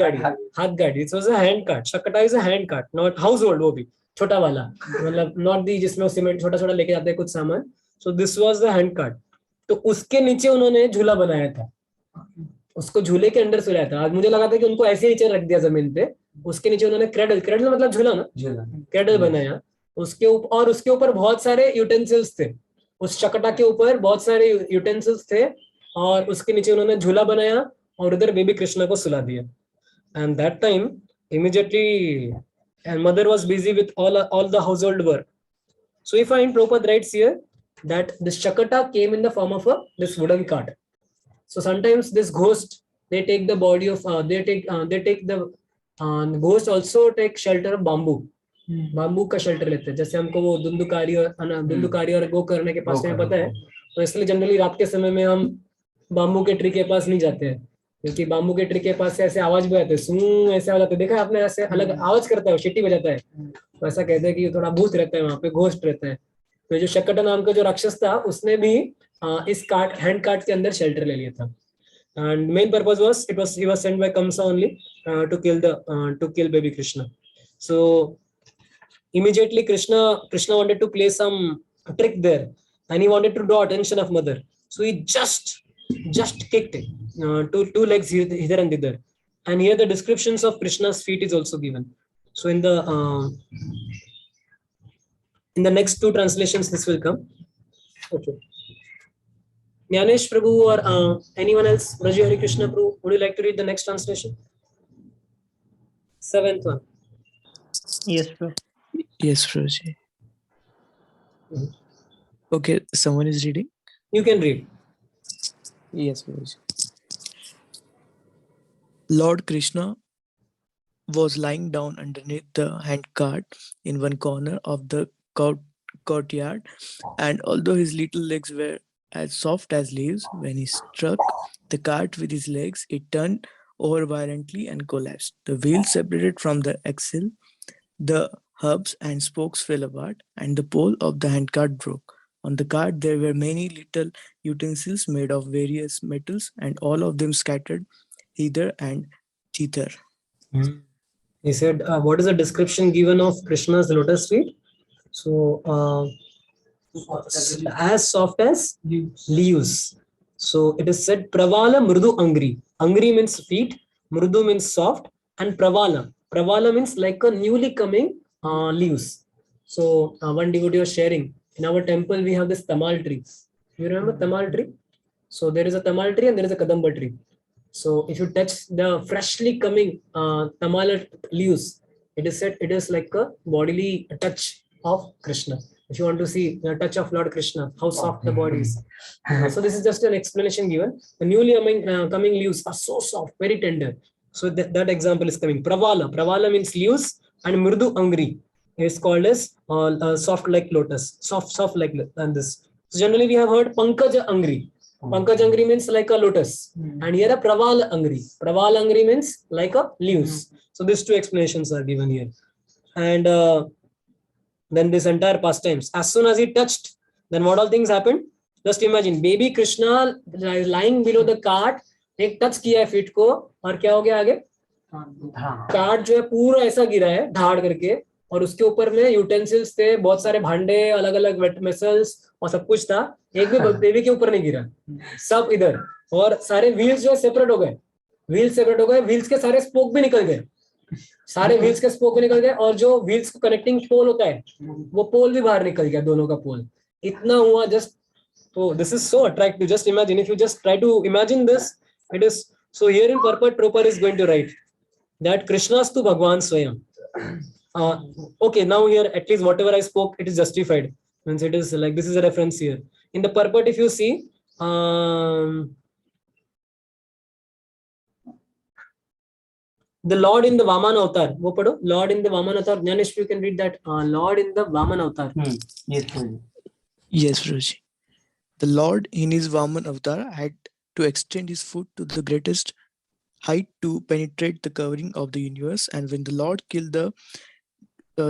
गाड़ी it was a hand cart शकटा is a hand cart not household वो भी छोटा वाला मतलब नॉट दी जिसमें वो सीमेंट छोटा छोटा लेके जाते हैं कुछ सामान so this was the hand cart तो उसके नीचे उन्होंने झूला बनाया था उसको झूले के अंदर सुलाया था आज मुझे लगा था कि उनको ऐसे नीचे रख दिया जमीन पे उसके नीचे उन्होंने क्रेडल मतलब झूला ना क्रेडल बनाया उसके ऊपर और उसके ऊपर बहुत सारे यूटेंसिल्स थे उस शकटा के ऊपर बहुत सारे यूटेंसिल्स थे और उसके नीचे उन्होंने झूला बनाया और उधर बेबी कृष्णा को सुला दिया and that time immediately and mother was busy with all the household work so if find Prabhupada writes here that this shakata came in the form of this wooden cart so sometimes this ghost they take the body of they take the ghost also take shelter of bamboo bamboo का shelter लेते हैं जैसे हमको वो धुंधुकारी और वो करने के पास में पता है तो इसलिए जनरली रात के समय में हम बाम्बू के ट्री के पास नहीं जाते हैं क्योंकि बाम्बू के ट्री के पास से ऐसे आवाज बजाते हैं सू ऐसे आवाज आते देखा है आपने ऐसे अलग आवाज करता है शिट्टी बजाता है तो ऐसा कहते हैं कि थोड़ा भूत रहता है वहां पे घोस्ट रहता है तो जो शकटा नाम का जो राक्षस था उसने भी इस हैंड कार्ट के अंदर शेल्टर ले लिया था and main purpose was he was sent by Kamsa only to kill baby Krishna so immediately Krishna wanted to play some trick there and he wanted to draw attention of mother so he just kicked two legs hither and thither and here the descriptions of Krishna's feet is also given so in the next two translations this will come okay Jnanesh Prabhu or anyone else Raji Hari Krishna Prabhu would you like to read the next translation 7th one Yes, bro. Yes, Prabhuji. Okay, someone is reading. you can read Yes, Prabhuji. Lord Krishna was lying down underneath the hand cart in one corner of the courtyard, and although his little legs were as soft as leaves, when he struck the cart with his legs, it turned over violently and collapsed. The wheels separated from the axle, the hubs and spokes fell apart, and the pole of the handcart broke. On the cart there were many little utensils made of various metals, and all of them scattered hither and thither. He said, what is the description given of Krishna's lotus feet? So, as soft as leaves. So, it is said, Pravala Mrudu Angri. Angri means feet, Mrudu means soft, and Pravala. Pravala means like a newly coming leaves. So, one devotee was sharing. In our temple, we have this tamal tree. You remember tamal tree? So, there is a tamal tree and there is a kadamba tree. So if you touch the freshly coming tamala leaves, it is said it is like a bodily touch of Krishna. If you want to see the touch of Lord Krishna, how soft the body is. So this is just an explanation given. The newly coming leaves are so soft, very tender. So that example is coming. Pravala. Pravala means leaves and Murdu Angri is called as soft like lotus. Soft like this. So generally we have heard Pankaja Angri. Pankaj Angri means like a lotus, and here a Praval Angri. Praval Angri means like a leaves. So these two explanations are given here. And then this entire pastimes. As soon as he touched, then what all things happened? Just imagine, baby Krishna lying below the cart, एक touch किया है feet को और क्या हो गया आगे? Cart जो है पूरा ऐसा गिरा है धाड़ करके और उसके ऊपर में यूटेंसिल्स थे बहुत सारे भांडे अलग अलग वेट मेसल्स और सब कुछ था एक भी देवी के ऊपर नहीं गिरा सब इधर और सारे व्हील्स जो है सेपरेट हो गए व्हील्स के सारे स्पोक भी निकल गए सारे व्हील्स के स्पोक भी निकल गए और जो व्हील्स को कनेक्टिंग पोल होता है वो पोल भी बाहर निकल गया दोनों का पोल इतना हुआ जस्ट तो this is so attractive just imagine if you just try to imagine this it is so here in purport proper is going to write that Krishna's to भगवान स्वयं okay now here at least whatever I spoke it is justified means it is like this is a reference here in the purport if you see the Lord in the Vaman avatar wo padho Lord in the Vaman avatar Jnanesh you can read that Lord in the Vaman avatar Yes Guruji. The Lord in his Vaman avatar had to extend his foot to the greatest height to penetrate the covering of the universe, and when the Lord killed the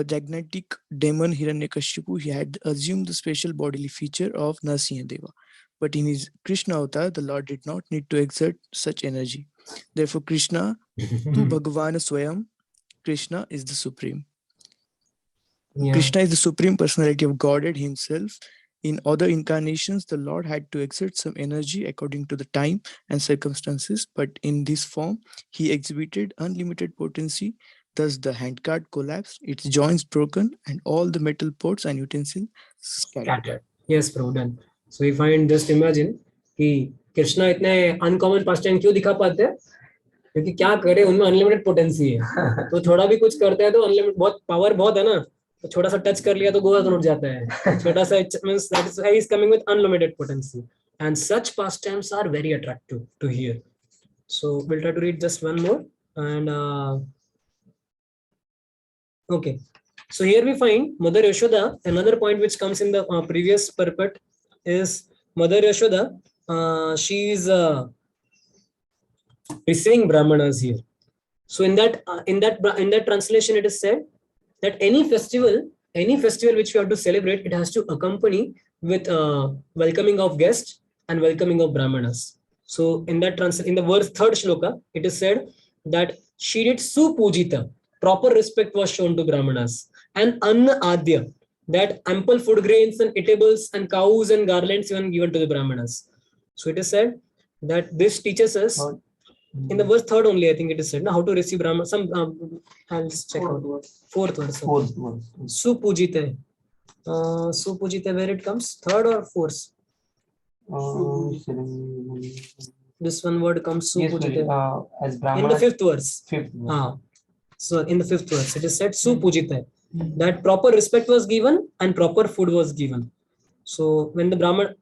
gigantic demon Hiranyakashipu, he had assumed the special bodily feature of Narasimha Deva. But in his Krishna avatar, the Lord did not need to exert such energy. Therefore, Krishna, Tu Bhagavan Swayam, Krishna is the supreme. Yeah. Krishna is the supreme personality of Godhead himself. In other incarnations, the Lord had to exert some energy according to the time and circumstances, but in this form, he exhibited unlimited potency. Thus, the handcart collapsed, its joints broken, and all the metal pots and utensils scattered. Yes, Prabhu, done. So we find, just imagine कि कृष्णा इतने uncommon past time क्यों दिखा पाते हैं, क्योंकि क्या करे, उनमें अनलिमिटेड पोटेंसी है, तो थोड़ा भी कुछ करते हैं तो अनलिमिटेड, बहुत पावर बहुत है ना, तो छोटा सा टच कर लिया तो गोवा उठ जाता है, छोटा सा means that is he is coming with unlimited potency, and such pastimes are very attractive to hear. So we'll try to read just one more, and okay, so here we find Mother Yashoda. Another point which comes in the previous purport is Mother Yashoda, she is receiving brahmanas here. So in that translation, it is said that any festival which we have to celebrate, it has to accompany with welcoming of guests and welcoming of brahmanas. So in the verse 3rd shloka, it is said that she did supujita, proper respect was shown to brahmanas, and anna adya, that ample food grains and eatables and cows and garlands even given to the brahmanas. So it is said that this teaches us in the verse 3rd only, I think it is said, how to receive brahmana. Some I'll just check out. Fourth verse. Supujita. Supujita, where it comes? 3rd or 4th? This one word comes supujita as in Brahmana. the 5th verse. So in the 5th verse, it is said supujita, that proper respect was given and proper food was given. So when the Brahman,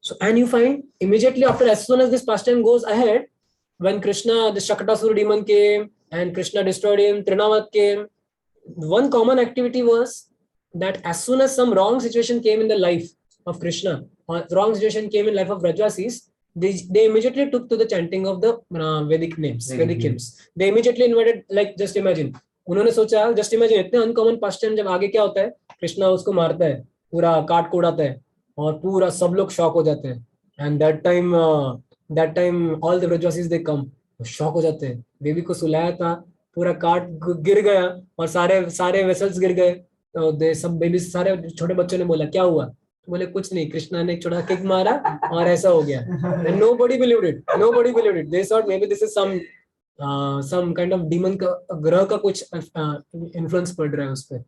so and you find immediately after, as soon as this pastime goes ahead, when Krishna, the Shakatasura demon came and Krishna destroyed him, Trinavat came, one common activity was that as soon as some wrong situation came in the life of Krishna, or wrong situation came in life of Rajvasis, they immediately took to the chanting of the Vedic names, Vedic hymns. They immediately invited, like just imagine, उन्होंने सोचा, just imagine, इतने uncommon past time, जब आगे क्या होता है, कृष्णा उसको मारता है, पूरा काट को उड़ाता है, और पूरा सब लोग शॉक हो जाते हैं, and that time all the Brajvasis they come, shock हो जाते हैं, बेबी को सुलाया था, पूरा काट गिर गया और सारे वेसल्स गिर गए, तो दे सब बेबी, सारे छोटे बच्चों ने बोला क्या हुआ, तो बोले कुछ नहीं, कृष्णा ने एक छोटा किक मारा और ऐसा हो गया. And nobody believed it. They thought maybe this is some kind of demon का, ग्रह का कुछ इन्फ्लुएंस पड़ रहा है उस पर.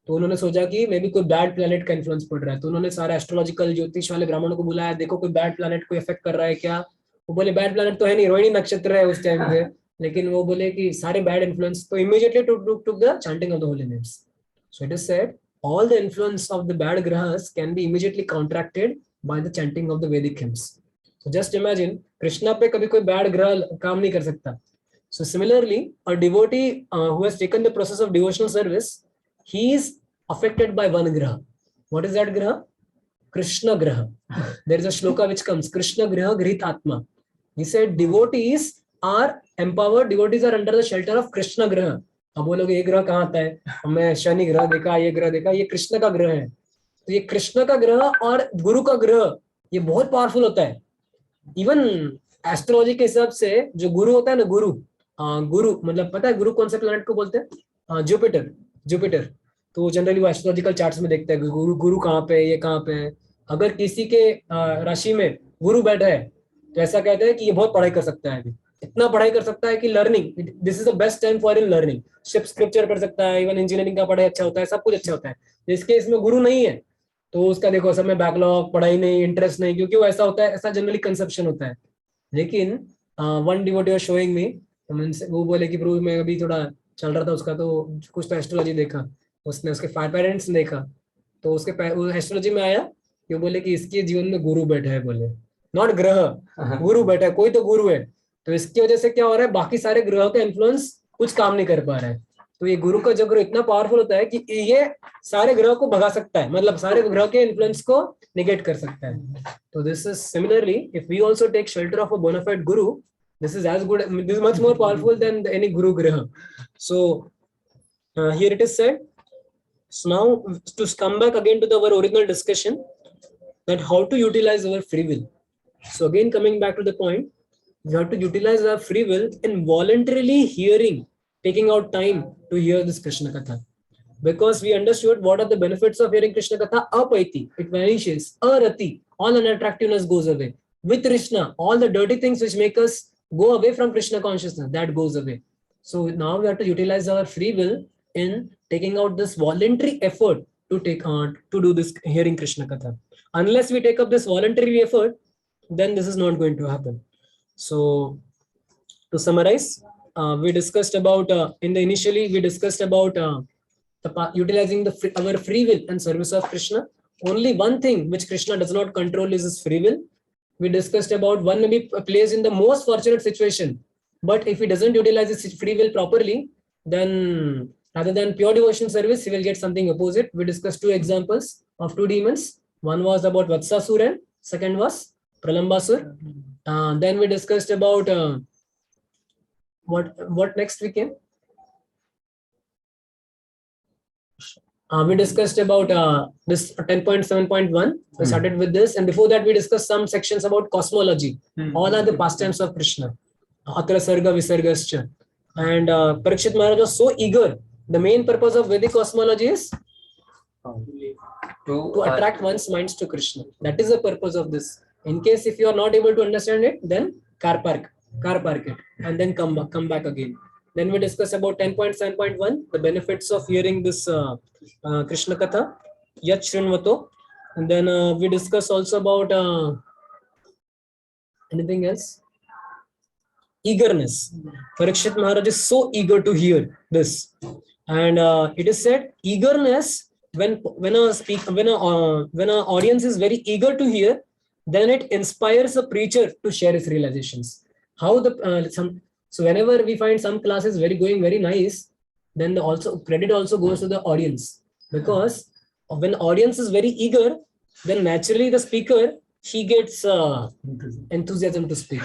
तो उन्होंने सोचा कि मे बी कोई बैड प्लैनेट का इन्फ्लुएंस पड़ रहा है, तो उन्होंने सारे एस्ट्रोलॉजिकल ज्योतिष वाले ब्राह्मणों को बुलाया, देखो कोई बैड प्लैनेट को इफेक्ट कर रहा है क्या. वो बोले बैड प्लैनेट तो है नहीं, रोहिणी नक्षत्र है उस टाइम पे, लेकिन वो बोले कि सारे बैड इन्फ्लुएंस, तो immediately took the chanting of the holy names. So it is said all the influence of the bad grahas can be immediately counteracted by the chanting of the Vedic hymns. So just imagine, Krishna पे कभी कोई bad ग्रह काम नहीं कर सकता. So similarly, a devotee who has taken the process of devotional service, he is affected by one graha. What is that graha? Krishna graha. There is a shloka which comes, Krishna graha grihit atma. He said devotees are empowered, devotees are under the shelter of Krishna graha. अब बोलोगे ये ग्रह कहाँ आता है, हमने शनि ग्रह देखा, ये ग्रह देखा, ये कृष्ण का ग्रह है. तो ये कृष्ण का ग्रह और गुरु का ग्रह, ये बहुत पावरफुल होता है. इवन एस्ट्रोलॉजी के हिसाब से जो गुरु होता है ना, गुरु मतलब पता है गुरु कौन से प्लैनेट को बोलते हैं? जुपिटर. तो जनरली वो एस्ट्रोलॉजिकल चार्ट्स में देखते हैं गुरु कहाँ पे, ये कहाँ पे है. अगर किसी के राशि में गुरु बैठा है तो ऐसा कहते हैं कि ये बहुत पढ़ाई कर सकता है, इतना पढ़ाई कर सकता है कि learning, this is the best time for in learning. Scripture पढ़ सकता है, इवन इंजीनियरिंग का पढ़ाई अच्छा होता है, सब कुछ अच्छा होता है. जिसके इसमें गुरु नहीं है तो उसका देखो सब में बैकलॉग, पढ़ाई नहीं, इंटरेस्ट नहीं, क्योंकि वो ऐसा होता है, ऐसा जनरली कंसेप्शन होता है. लेकिन one devotee was showing me, वो बोले कि प्रभु मैं अभी थोड़ा चल रहा था उसका, तो कुछ तो एस्ट्रोलॉजी देखा, उसने उसके पेरेंट्स ने देखा, तो उसके एस्ट्रोलॉजी में आया कि वो बोले कि इसके जीवन में गुरु बैठा है, बोले नॉट ग्रह, गुरु बैठा है, कोई तो गुरु है. तो इसकी वजह से क्या हो रहा है, बाकी सारे ग्रहों का इन्फ्लुएंस कुछ काम नहीं कर पा रहा है. तो ये गुरु का जब इतना पावरफुल होता है कि ये सारे ग्रहों को भगा सकता है, मतलब सारे ग्रह के इन्फ्लुएंस को निगेट कर सकता है. तो this is similarly, if we also take shelter of a bona fide guru, this is as good, this is much more powerful than any guru graha. So here it is said. So now to come back again to our original discussion, that how to utilize our free will. So again, coming back to the point, we have to utilize our free will in voluntarily hearing, taking out time to hear this Krishna Katha. Because we understood what are the benefits of hearing Krishna Katha. Apaiti, it vanishes. Arati, all unattractiveness goes away. With Krishna, all the dirty things which make us go away from Krishna consciousness, that goes away. So now we have to utilize our free will in taking out this voluntary effort to take on to do this hearing Krishna Katha. Unless we take up this voluntary effort, then this is not going to happen. So to summarize, we discussed about initially we discussed about utilizing our free will in service of Krishna. Only one thing which Krishna does not control is his free will. We discussed about one may be placed in the most fortunate situation, but if he doesn't utilize his free will properly, then rather than pure devotion service, he will get something opposite. We discussed two examples of two demons. One was about Vatsasura, second was Pralambasur. Then we discussed about what next we came. We discussed about this 10.7.1. We started with this, and before that we discussed some sections about cosmology. All are the pastimes of Krishna. Atra Sarga Visargascha. And Parikshit Maharaj was so eager. The main purpose of Vedic cosmology is to attract one's minds to Krishna. That is the purpose of this. In case if you are not able to understand it, then car park it, and then come back again. Then we discuss about 10.7.1, the benefits of hearing this Krishna Katha, Yat Shrinvato. And then we discuss also about anything else? Eagerness. Parikshit Maharaj is so eager to hear this. And it is said, eagerness, when an audience is very eager to hear, then it inspires a preacher to share his realizations. How so whenever we find some classes going very nice, then credit also goes to the audience, because when audience is very eager, then naturally the speaker, he gets enthusiasm to speak.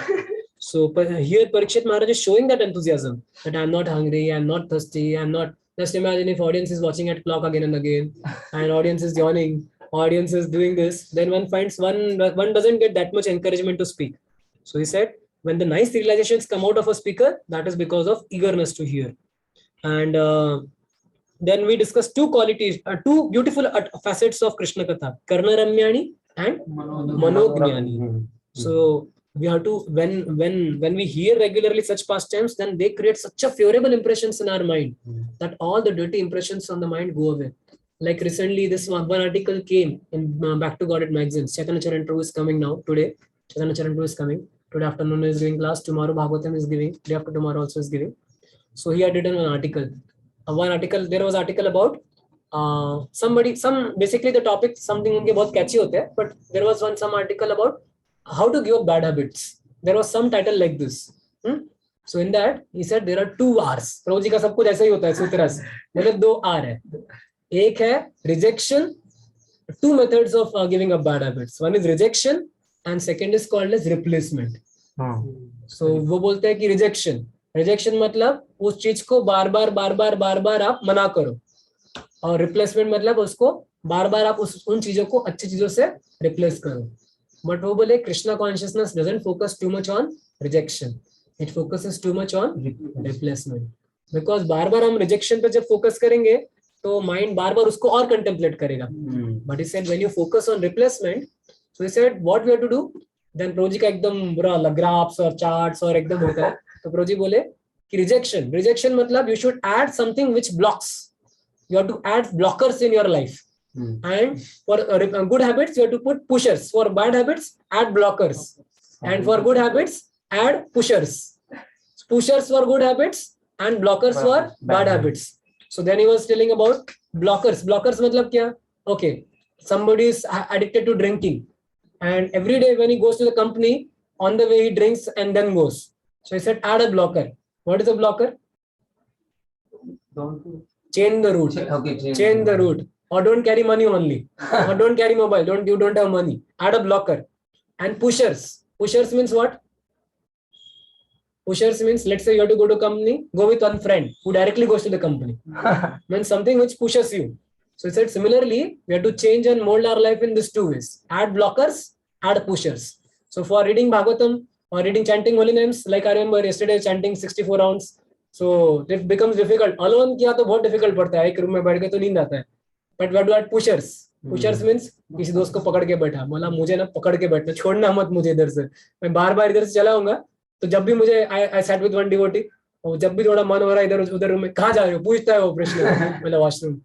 So here Parikshit Maharaj is showing that enthusiasm, that I'm not hungry, I'm not thirsty, I'm not. Just imagine if audience is watching at clock again and again, and audience is yawning, audience is doing this, then one doesn't get that much encouragement to speak. So he said, when the nice realizations come out of a speaker, that is because of eagerness to hear. And then we discussed two qualities, two beautiful facets of Krishna Katha, Karna Ramyani and Manognyani. So we have to, when we hear regularly such pastimes, then they create such a favorable impressions in our mind that all the dirty impressions on the mind go away. Like recently, this one article came in Back to Godhead magazine. Chaitanya Kanan Prabhu is coming now today. Chaitanya Kanan Prabhu is coming. Today afternoon is giving class. Tomorrow Bhagavatam is giving. Day after tomorrow also is giving. So he had written an article. There was an article about basically the topic, something unke bahut catchy hote hai, but there was some article about how to give up bad habits. There was some title like this. So in that, he said there are 2 R's. Prabhuji ka sab kuch aisa hi hota hai, sutra se. Matlab 2 R hai. Ek hai rejection. 2 methods of giving up bad habits. One is rejection and second is called as replacement. So वो बोलते हैं कि rejection मतलब उस चीज को बार बार आप मना करो, और replacement मतलब उसको बार बार आप उन चीजों को अच्छी चीजों से replace करो. But वो बोले Krishna consciousness doesn't focus too much on rejection. It focuses too much on replacement. Because बार बार हम rejection पे जब focus करेंगे तो mind बार बार उसको और contemplate करेगा. But he said when you focus on replacement, so he said what we have to do. Then Prabhuji का एकदम बुरा graphs और charts और एकदम होता है. तो Prabhuji बोले कि rejection मतलब you should add something which blocks. You have to add blockers in your life. And for good habits, you have to put pushers. For bad habits, add blockers. And for good habits, add pushers. Pushers for good habits and blockers for bad habits. So then he was telling about blockers. Blockers matlab kya? Okay, somebody is addicted to drinking, and every day when he goes to the company, on the way he drinks and then goes. So he said, add a blocker. What is a blocker? Chain the route. Okay, chain the route. Or don't carry money only. Or don't carry mobile. You don't have money. Add a blocker. And pushers. Pushers means what? Pushers means, let's say you have to go to a company, go with one friend who directly goes to the company. Means something which pushes you. So he said similarly, we have to change and mold our life in these 2 ways. Add blockers, add pushers. So for reading Bhagavatam or reading chanting holy names, like I remember yesterday chanting 64 rounds, so it becomes difficult. Alone किया तो बहुत difficult पड़ता है, एक room में बैठ के तो नींद आता है. But what about pushers? Pushers means किसी दोस्त को पकड़ के बैठा, बोला मुझे ना पकड़ के बैठना, छोड़ना मत मुझे इधर से, मैं बार बार इधर से चला आऊंगा. तो जब भी मुझे I sat with one devotee, और जब भी थोड़ा मन हो रहा है इधर उधर रूम में, कहाँ जा रहे हो पूछता है वो प्रश्न, बोला वॉशरूम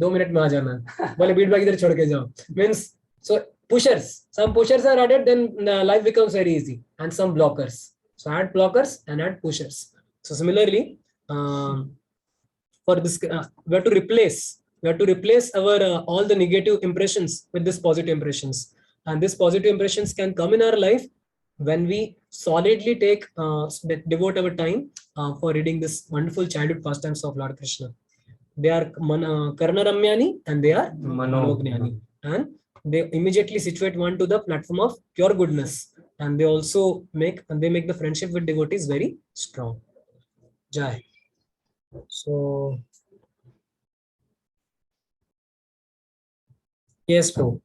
2 मिनट में आ जाना, बोले बीट बैग इधर छोड़ के जाओ. Means so pushers, some pushers are added, then life becomes very easy, and some blockers. So add blockers and add pushers. So similarly, for this we have to replace our all the negative impressions with this positive impressions, and these positive impressions can come in our life when we solidly devote our time for reading this wonderful childhood pastimes of Lord Krishna. They are Karnaramyani and they are Manognani, and they immediately situate one to the platform of pure goodness, and they also make the friendship with devotees very strong. Jai. So yes, bro.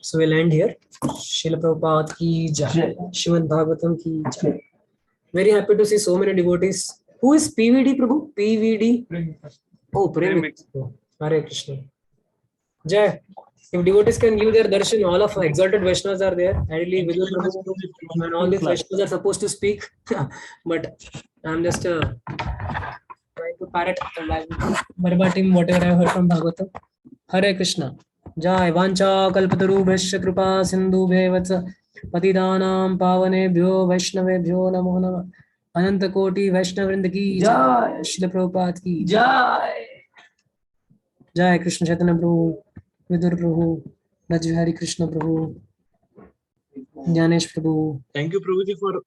So we'll end here. Srila Prabhupada ki jai. Srimad Bhagavatam ki jai. Very happy to see so many devotees. Who is PVD, Prabhu? PVD? Oh, Premix. Hare Krishna. Jai. If devotees can give their darshan, all of exalted Vaishnavas are there. Ideally, Vidur Prabhu and all these Vaishnavas are supposed to speak, but I'm just trying to parrot verbatim whatever I heard from Bhagavatam. Hare Krishna. Jai. Vancha kalpatarubyasya kripa sindhubhyeva patidanam pavanebhyo vaishnavebhyo namo namah. Ananta Koti Vaishnavrind ki jai. Srila Prabhupada ki jai. Jai Krishna Chaitanya Prabhu, Vidur Prabhu, Rajvihari Krishna Prabhu, Jnanesh Prabhu. Thank you, Prabhuji, for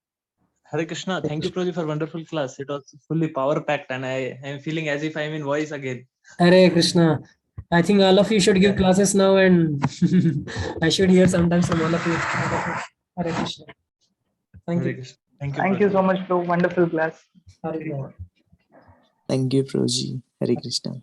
Hare Krishna. Thank you, Prabhuji, for wonderful class. It was fully power packed, and I am feeling as if I am in voice again. Hare Krishna. I think all of you should give classes now, and I should hear sometimes from all of you. Hare Krishna. Thank you. Krishna. Thank you. Thank you so much, bro. Wonderful class. Hare Krishna. Thank you, Prabhuji. Hare Krishna.